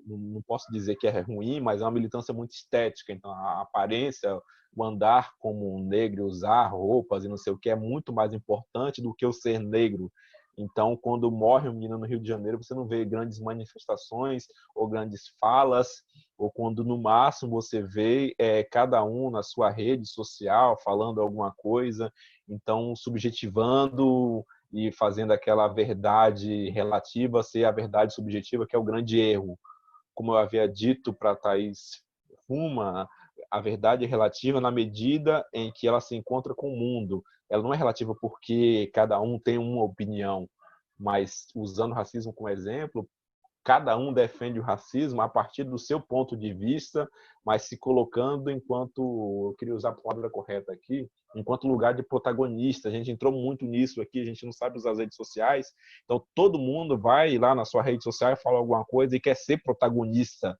Não posso dizer que é ruim, mas é uma militância muito estética. Então a aparência, o andar como um negro, usar roupas e não sei o que é muito mais importante do que o ser negro. Então, quando morre um menino no Rio de Janeiro, você não vê grandes manifestações ou grandes falas, ou quando no máximo você vê cada um na sua rede social falando alguma coisa, então subjetivando e fazendo aquela verdade relativa ser a verdade subjetiva, que é o grande erro. Como eu havia dito para a Thaís Fuma, a verdade é relativa na medida em que ela se encontra com o mundo. Ela não é relativa porque cada um tem uma opinião, mas usando o racismo como exemplo, cada um defende o racismo a partir do seu ponto de vista, mas se colocando enquanto, eu queria usar a palavra correta aqui, enquanto lugar de protagonista. A gente entrou muito nisso aqui, a gente não sabe usar as redes sociais, então todo mundo vai lá na sua rede social e fala alguma coisa e quer ser protagonista.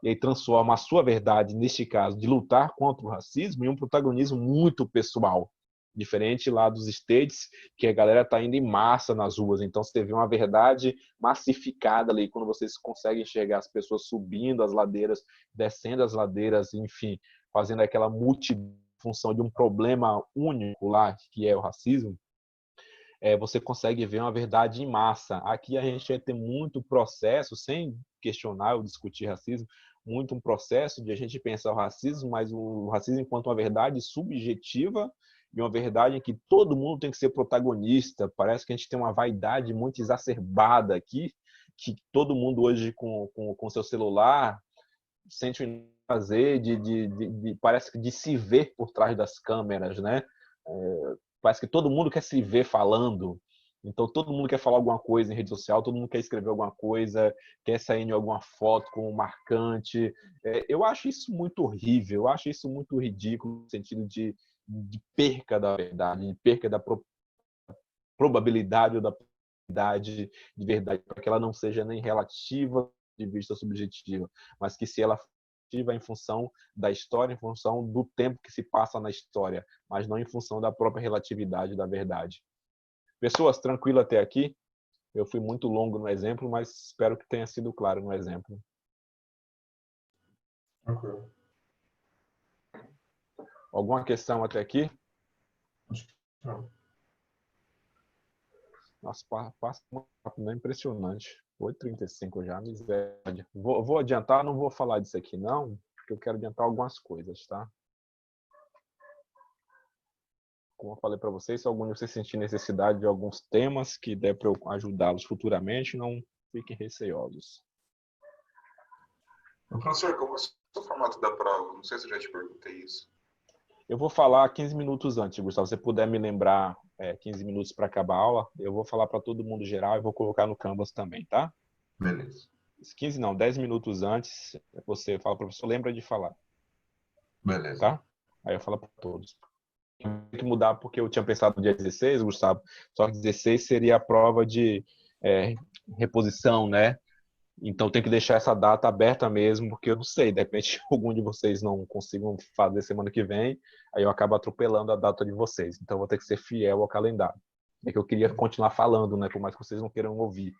E aí transforma a sua verdade, neste caso, de lutar contra o racismo, em um protagonismo muito pessoal. Diferente lá dos States, que a galera está indo em massa nas ruas. Então você teve uma verdade massificada ali, quando vocês conseguem enxergar as pessoas subindo as ladeiras, descendo as ladeiras, enfim, fazendo aquela multifunção de um problema único lá, que é o racismo. Você consegue ver uma verdade em massa. Aqui a gente vai ter muito processo, sem questionar ou discutir racismo, muito um processo de a gente pensar o racismo, mas o racismo enquanto uma verdade subjetiva e uma verdade em que todo mundo tem que ser protagonista. Parece que a gente tem uma vaidade muito exacerbada aqui, que todo mundo hoje com seu celular sente o prazer parece que de se ver por trás das câmeras, né? Parece que todo mundo quer se ver falando. Então, todo mundo quer falar alguma coisa em rede social, todo mundo quer escrever alguma coisa, quer sair em alguma foto como marcante. Eu acho isso muito horrível, eu acho isso muito ridículo, no sentido de perca da verdade, de perca da probabilidade ou da probabilidade de verdade, para que ela não seja nem relativa de vista subjetiva, mas que se ela em função da história, em função do tempo que se passa na história, mas não em função da própria relatividade da verdade. Pessoas, tranquilo até aqui? Eu fui muito longo no exemplo, mas espero que tenha sido claro no exemplo. Tranquilo. Alguma questão até aqui? Não. Nossa, passa muito rápido, é impressionante. 8h35 já, miséria. Vou adiantar, não vou falar disso aqui não, porque eu quero adiantar algumas coisas, tá? Como eu falei para vocês, se algum de vocês sentir necessidade de alguns temas que der para eu ajudá-los futuramente, não fiquem receosos. Professor, como é o formato da prova? Não sei se eu já te perguntei isso. Eu vou falar 15 minutos antes, Gustavo. Se você puder me lembrar 15 minutos para acabar a aula, eu vou falar para todo mundo geral e vou colocar no Canvas também, tá? Beleza. 15 não, 10 minutos antes, você fala, professor, lembra de falar. Beleza. Tá? Aí eu falo para todos. Tem que mudar porque eu tinha pensado no dia 16, Gustavo, só que 16 seria a prova de reposição, né? Então tem que deixar essa data aberta mesmo, porque eu não sei, de repente algum de vocês não consigam fazer semana que vem, aí eu acabo atropelando a data de vocês. Então eu vou ter que ser fiel ao calendário. É que eu queria continuar falando, né? Por mais que vocês não queiram ouvir.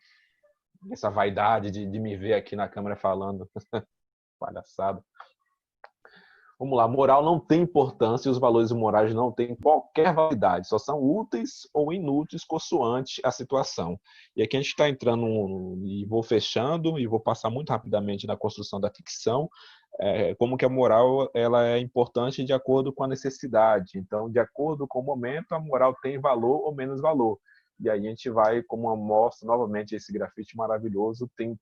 Essa vaidade de me ver aqui na câmera falando. Palhaçada. Vamos lá, moral não tem importância e os valores morais não têm qualquer validade, só são úteis ou inúteis consoante a situação. E aqui a gente está entrando e vou fechando e vou passar muito rapidamente na construção da ficção, como que a moral ela é importante de acordo com a necessidade. Então, de acordo com o momento, a moral tem valor ou menos valor. E aí a gente vai, como mostra novamente esse grafite maravilhoso, tem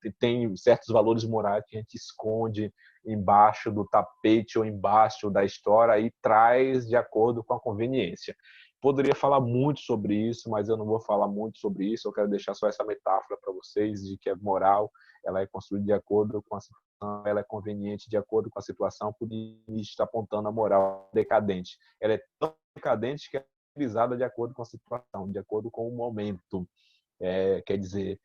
certos valores morais que a gente esconde embaixo do tapete ou embaixo da história e traz de acordo com a conveniência. Poderia falar muito sobre isso, mas eu não vou falar muito sobre isso. Eu quero deixar só essa metáfora para vocês de que a moral ela é construída de acordo com a situação, ela é conveniente de acordo com a situação, por isso está apontando a moral decadente. Ela é tão decadente que é utilizada de acordo com a situação, de acordo com o momento. Quer dizer,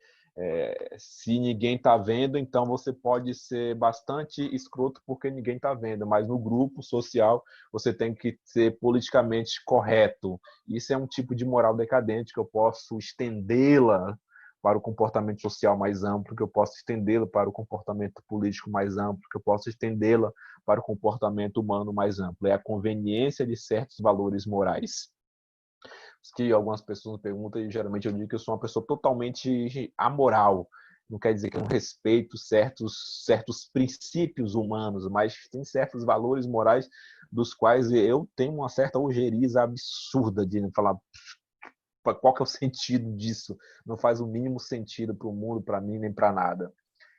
se ninguém está vendo, então você pode ser bastante escroto porque ninguém está vendo, mas no grupo social você tem que ser politicamente correto. Isso é um tipo de moral decadente que eu posso estendê-la para o comportamento social mais amplo, que eu posso estendê-la para o comportamento político mais amplo, que eu posso estendê-la para o comportamento humano mais amplo. É a conveniência de certos valores morais. Que algumas pessoas me perguntam e geralmente eu digo que eu sou uma pessoa totalmente amoral. Não quer dizer que eu não respeito certos princípios humanos, mas tem certos valores morais dos quais eu tenho uma certa ojeriza absurda de falar qual que é o sentido disso. Não faz o mínimo sentido para o mundo, para mim, nem para nada.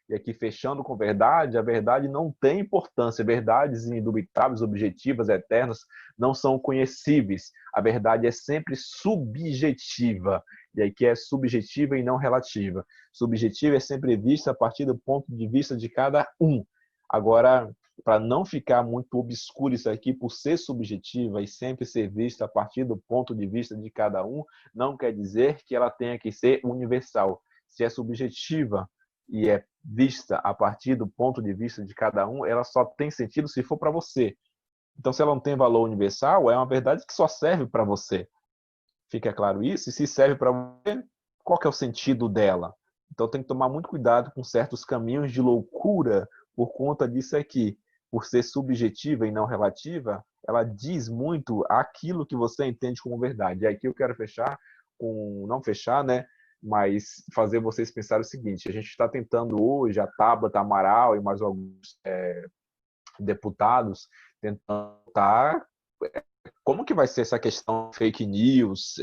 E aqui fechando com verdade, a verdade não tem importância. Verdades indubitáveis, objetivas, eternas, não são conhecíveis. A verdade é sempre subjetiva. E aqui é subjetiva e não relativa. Subjetiva é sempre vista a partir do ponto de vista de cada um. Agora, para não ficar muito obscuro isso aqui, por ser subjetiva e sempre ser vista a partir do ponto de vista de cada um, não quer dizer que ela tenha que ser universal. Se é subjetiva e é vista a partir do ponto de vista de cada um, ela só tem sentido se for para você. Então, se ela não tem valor universal, é uma verdade que só serve para você. Fica claro isso? E se serve para você, qual que é o sentido dela? Então, tem que tomar muito cuidado com certos caminhos de loucura por conta disso aqui. Por ser subjetiva e não relativa, ela diz muito aquilo que você entende como verdade. E aqui eu quero fechar com... Não fechar, né? Mas fazer vocês pensarem o seguinte: a gente está tentando hoje, a Tabata Amaral e mais alguns deputados, tentando como que vai ser essa questão de fake news,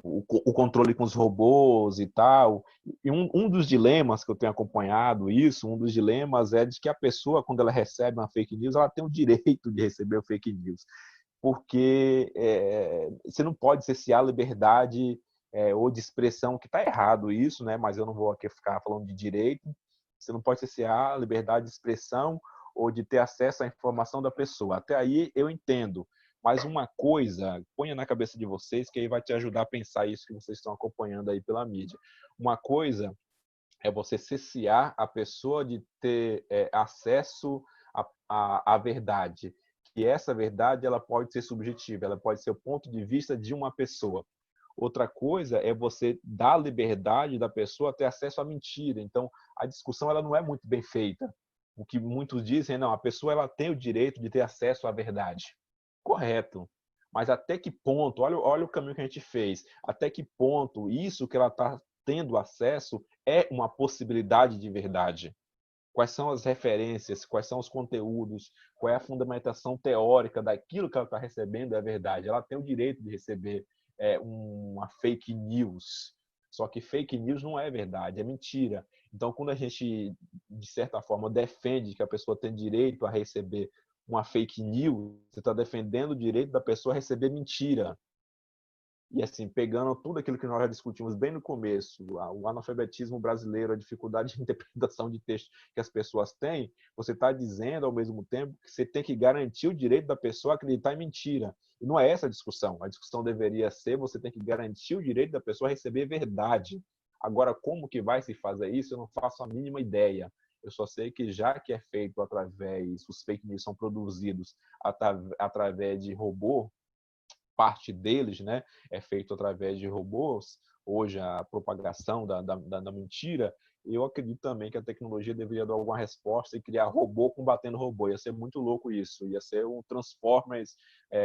o controle com os robôs e tal. E um dos dilemas que eu tenho acompanhado isso, um dos dilemas é de que a pessoa, quando ela recebe uma fake news, ela tem o direito de receber o fake news. Porque você não pode cessear a liberdade ou de expressão, que está errado isso, né? Mas eu não vou aqui ficar falando de direito. Você não pode cessear a liberdade de expressão ou de ter acesso à informação da pessoa. Até aí eu entendo. Mas uma coisa, ponha na cabeça de vocês, que aí vai te ajudar a pensar isso que vocês estão acompanhando aí pela mídia. Uma coisa é você cessear a pessoa de ter acesso à verdade. Que essa verdade ela pode ser subjetiva, ela pode ser o ponto de vista de uma pessoa. Outra coisa é você dar a liberdade da pessoa ter acesso à mentira. Então, a discussão ela não é muito bem feita. O que muitos dizem, não, a pessoa ela tem o direito de ter acesso à verdade. Correto. Mas até que ponto, olha o caminho que a gente fez, até que ponto isso que ela está tendo acesso é uma possibilidade de verdade? Quais são as referências, quais são os conteúdos, qual é a fundamentação teórica daquilo que ela está recebendo é verdade. Ela tem o direito de receber uma fake news, só que fake news não é verdade, é mentira. Então, quando a gente, de certa forma, defende que a pessoa tem direito a receber uma fake news, você está defendendo o direito da pessoa a receber mentira. E assim, pegando tudo aquilo que nós já discutimos bem no começo, o analfabetismo brasileiro, a dificuldade de interpretação de texto que as pessoas têm, você está dizendo ao mesmo tempo que você tem que garantir o direito da pessoa a acreditar em mentira. E não é essa a discussão. A discussão deveria ser, você tem que garantir o direito da pessoa a receber verdade. Agora, como que vai se fazer isso, eu não faço a mínima ideia. Eu só sei que já que é feito através, os fake news são produzidos através de robô, parte deles, né, é feito através de robôs, hoje a propagação da mentira, eu acredito também que a tecnologia deveria dar alguma resposta e criar robô combatendo robô. Ia ser muito louco isso. Ia ser um Transformers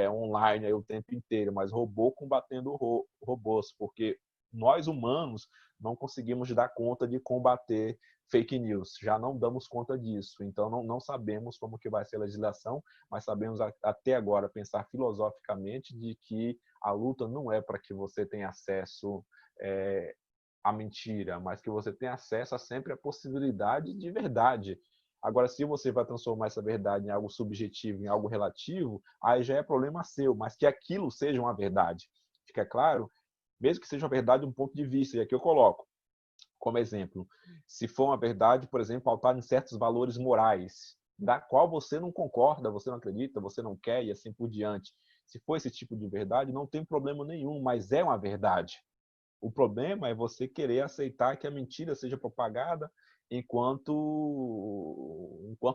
online aí o tempo inteiro, mas robô combatendo robôs, porque nós humanos não conseguimos dar conta de combater fake news. Já não damos conta disso. Então, não sabemos como que vai ser a legislação, mas sabemos até agora pensar filosoficamente de que a luta não é para que você tenha acesso à mentira, mas que você tenha acesso a sempre a possibilidade de verdade. Agora, se você vai transformar essa verdade em algo subjetivo, em algo relativo, aí já é problema seu, mas que aquilo seja uma verdade. Fica claro? Mesmo que seja uma verdade de um ponto de vista, e aqui eu coloco como exemplo, se for uma verdade, por exemplo, pautada em certos valores morais, da qual você não concorda, você não acredita, você não quer e assim por diante. Se for esse tipo de verdade, não tem problema nenhum, mas é uma verdade. O problema é você querer aceitar que a mentira seja propagada enquanto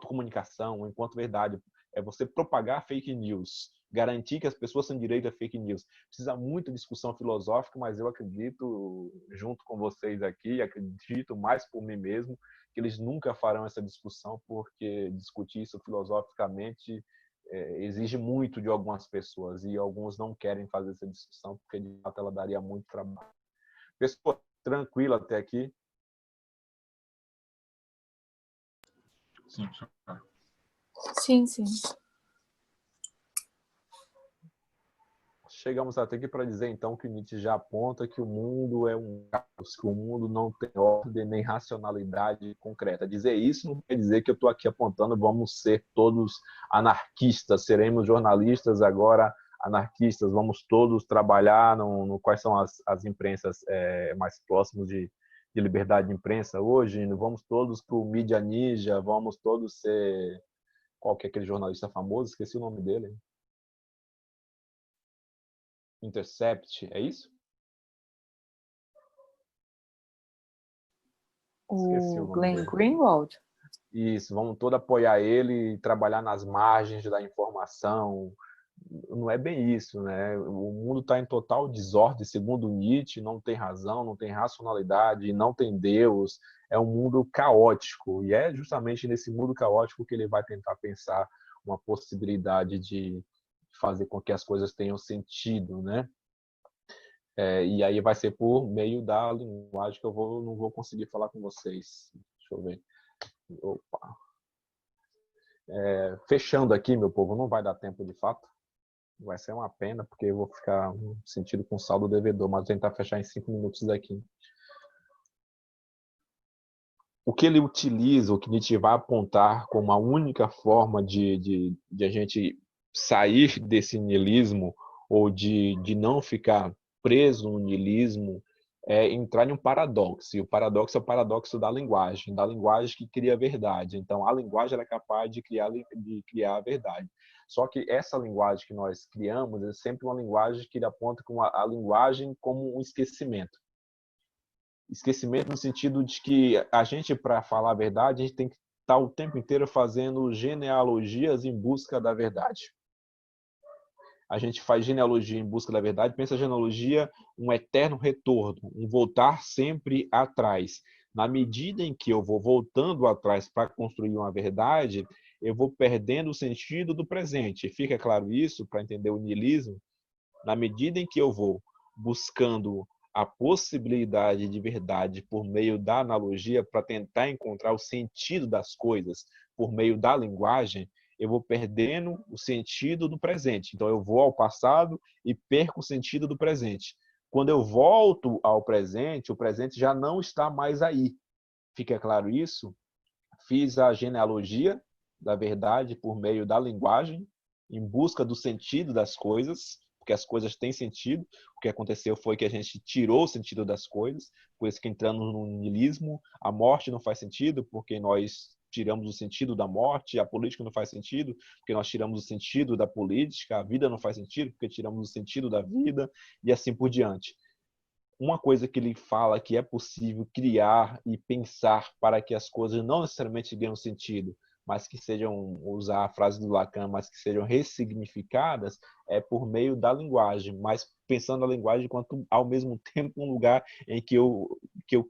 comunicação, enquanto verdade. É você propagar fake news, garantir que as pessoas têm direito a fake news. Precisa muita discussão filosófica, mas eu acredito, junto com vocês aqui, acredito mais por mim mesmo, que eles nunca farão essa discussão, porque discutir isso filosoficamente exige muito de algumas pessoas, e alguns não querem fazer essa discussão, porque de fato ela daria muito trabalho. Pessoa tranquila até aqui? Sim, Sim, sim. Chegamos até aqui para dizer, então, que Nietzsche já aponta que o mundo é um caos, que o mundo não tem ordem nem racionalidade concreta. Dizer isso não quer dizer que eu estou aqui apontando vamos ser todos anarquistas, seremos jornalistas agora anarquistas, vamos todos trabalhar no quais são as imprensas mais próximas de liberdade de imprensa hoje, vamos todos para o Mídia Ninja, vamos todos ser... Qual que é aquele jornalista famoso? Esqueci o nome dele. Intercept, é isso? Esqueci o O nome Glenn dele. Greenwald? Isso, vamos todo apoiar ele e trabalhar nas margens da informação. Não é bem isso, né? O mundo está em total desordem, segundo Nietzsche, não tem razão, não tem racionalidade, não tem Deus. É um mundo caótico, e é justamente nesse mundo caótico que ele vai tentar pensar uma possibilidade de fazer com que as coisas tenham sentido, né? E aí vai ser por meio da linguagem que eu não vou conseguir falar com vocês. Deixa eu ver. Opa. Fechando aqui, meu povo, não vai dar tempo de fato. Vai ser uma pena, porque eu vou ficar sentido com saldo devedor, mas vou tentar fechar em 5 minutos daqui. O que ele utiliza, o que Nietzsche vai apontar como a única forma de a gente sair desse niilismo ou de não ficar preso no niilismo é entrar em um paradoxo. E o paradoxo é o paradoxo da linguagem que cria a verdade. Então, a linguagem é capaz de criar a verdade. Só que essa linguagem que nós criamos é sempre uma linguagem que ele aponta como a linguagem como um esquecimento. Esquecimento no sentido de que a gente, para falar a verdade, a gente tem que estar o tempo inteiro fazendo genealogias em busca da verdade. A gente faz genealogia em busca da verdade, pensa a genealogia um eterno retorno, um voltar sempre atrás. Na medida em que eu vou voltando atrás para construir uma verdade, eu vou perdendo o sentido do presente. Fica claro isso para entender o niilismo? Na medida em que eu vou buscando a possibilidade de verdade por meio da analogia para tentar encontrar o sentido das coisas por meio da linguagem, eu vou perdendo o sentido do presente. Então, eu vou ao passado e perco o sentido do presente. Quando eu volto ao presente, o presente já não está mais aí. Fica claro isso? Fiz a genealogia da verdade por meio da linguagem, em busca do sentido das coisas, porque as coisas têm sentido. O que aconteceu foi que a gente tirou o sentido das coisas, por isso que entramos no niilismo. A morte não faz sentido, porque nós tiramos o sentido da morte. A política não faz sentido, porque nós tiramos o sentido da política. A vida não faz sentido, porque tiramos o sentido da vida, e assim por diante. Uma coisa que ele fala que é possível criar e pensar para que as coisas não necessariamente ganhem sentido, mas que sejam, usar a frase do Lacan, mas que sejam ressignificadas, é por meio da linguagem, mas pensando a linguagem enquanto, ao mesmo tempo, um lugar em que eu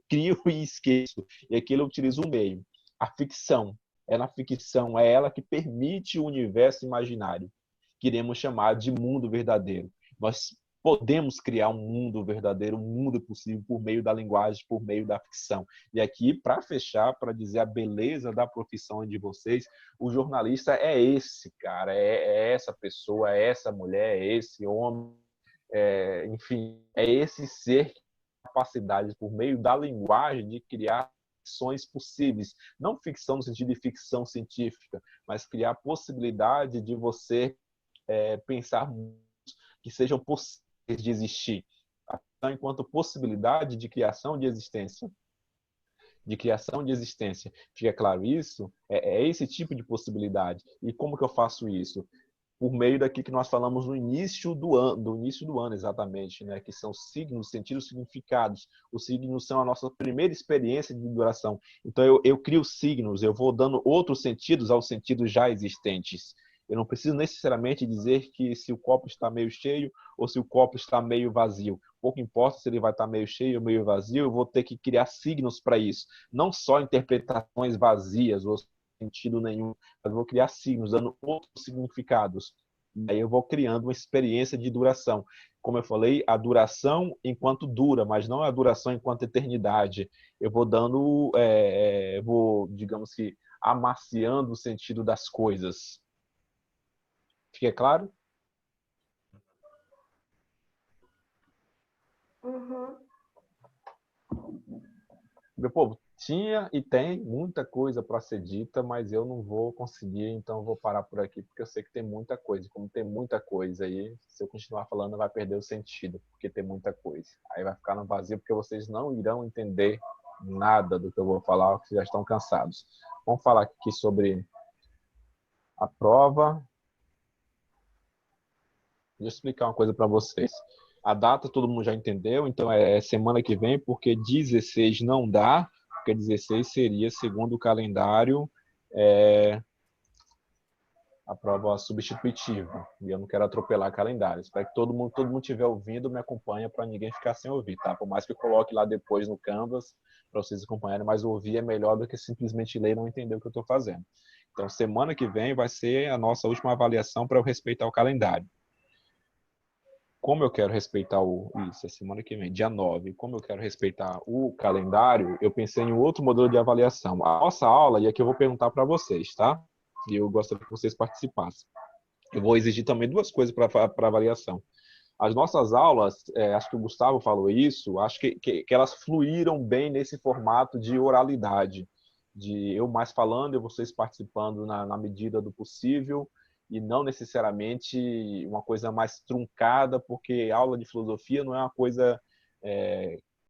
crio e esqueço, e aqui eu utilizo o meio. A ficção. É na ficção, é ela que permite o universo imaginário, que iremos chamar de mundo verdadeiro. Nós podemos criar um mundo verdadeiro, um mundo possível por meio da linguagem, por meio da ficção. E aqui, para fechar, para dizer a beleza da profissão de vocês, o jornalista é esse, cara, é essa pessoa, é essa mulher, é esse homem, enfim, é esse ser que tem capacidade, por meio da linguagem, de criar ficções possíveis. Não ficção no sentido de ficção científica, mas criar a possibilidade de você pensar que sejam possíveis de existir, enquanto possibilidade de criação de existência. De criação de existência. Fica claro isso? É esse tipo de possibilidade. E como que eu faço isso? Por meio daqui que nós falamos no início do ano exatamente, né? Que são signos, sentidos, significados. Os signos são a nossa primeira experiência de duração. Então eu crio signos, eu vou dando outros sentidos aos sentidos já existentes. Eu não preciso necessariamente dizer que se o copo está meio cheio ou se o copo está meio vazio. Pouco importa se ele vai estar meio cheio ou meio vazio, eu vou ter que criar signos para isso. Não só interpretações vazias ou sentido nenhum, mas vou criar signos, dando outros significados. E aí eu vou criando uma experiência de duração. Como eu falei, a duração enquanto dura, mas não a duração enquanto eternidade. Eu vou dando, digamos que, amaciando o sentido das coisas. Fica claro? Uhum. Meu povo, tinha e tem muita coisa para ser dita, mas eu não vou conseguir, então eu vou parar por aqui, porque eu sei que tem muita coisa. Como tem muita coisa aí, se eu continuar falando, vai perder o sentido, porque tem muita coisa. Aí vai ficar no vazio, porque vocês não irão entender nada do que eu vou falar, porque já estão cansados. Vamos falar aqui sobre a prova. Deixa eu explicar uma coisa para vocês. A data todo mundo já entendeu, então é semana que vem, porque 16 não dá, porque 16 seria, segundo o calendário, a prova substitutiva. E eu não quero atropelar calendário. Espero que todo mundo estiver ouvindo, me acompanha para ninguém ficar sem ouvir, tá? Por mais que eu coloque lá depois no Canvas para vocês acompanharem, mas ouvir é melhor do que simplesmente ler e não entender o que eu estou fazendo. Então, semana que vem vai ser a nossa última avaliação para eu respeitar o calendário. Como eu quero respeitar isso, é semana que vem, dia 9, como eu quero respeitar o calendário, eu pensei em um outro modelo de avaliação. A nossa aula, e aqui eu vou perguntar para vocês, tá? E eu gostaria que vocês participassem. Eu vou exigir também duas coisas para avaliação. As nossas aulas, acho que o Gustavo falou isso, acho que elas fluíram bem nesse formato de oralidade, de eu mais falando e vocês participando na medida do possível, e não necessariamente uma coisa mais truncada, porque aula de filosofia não é uma coisa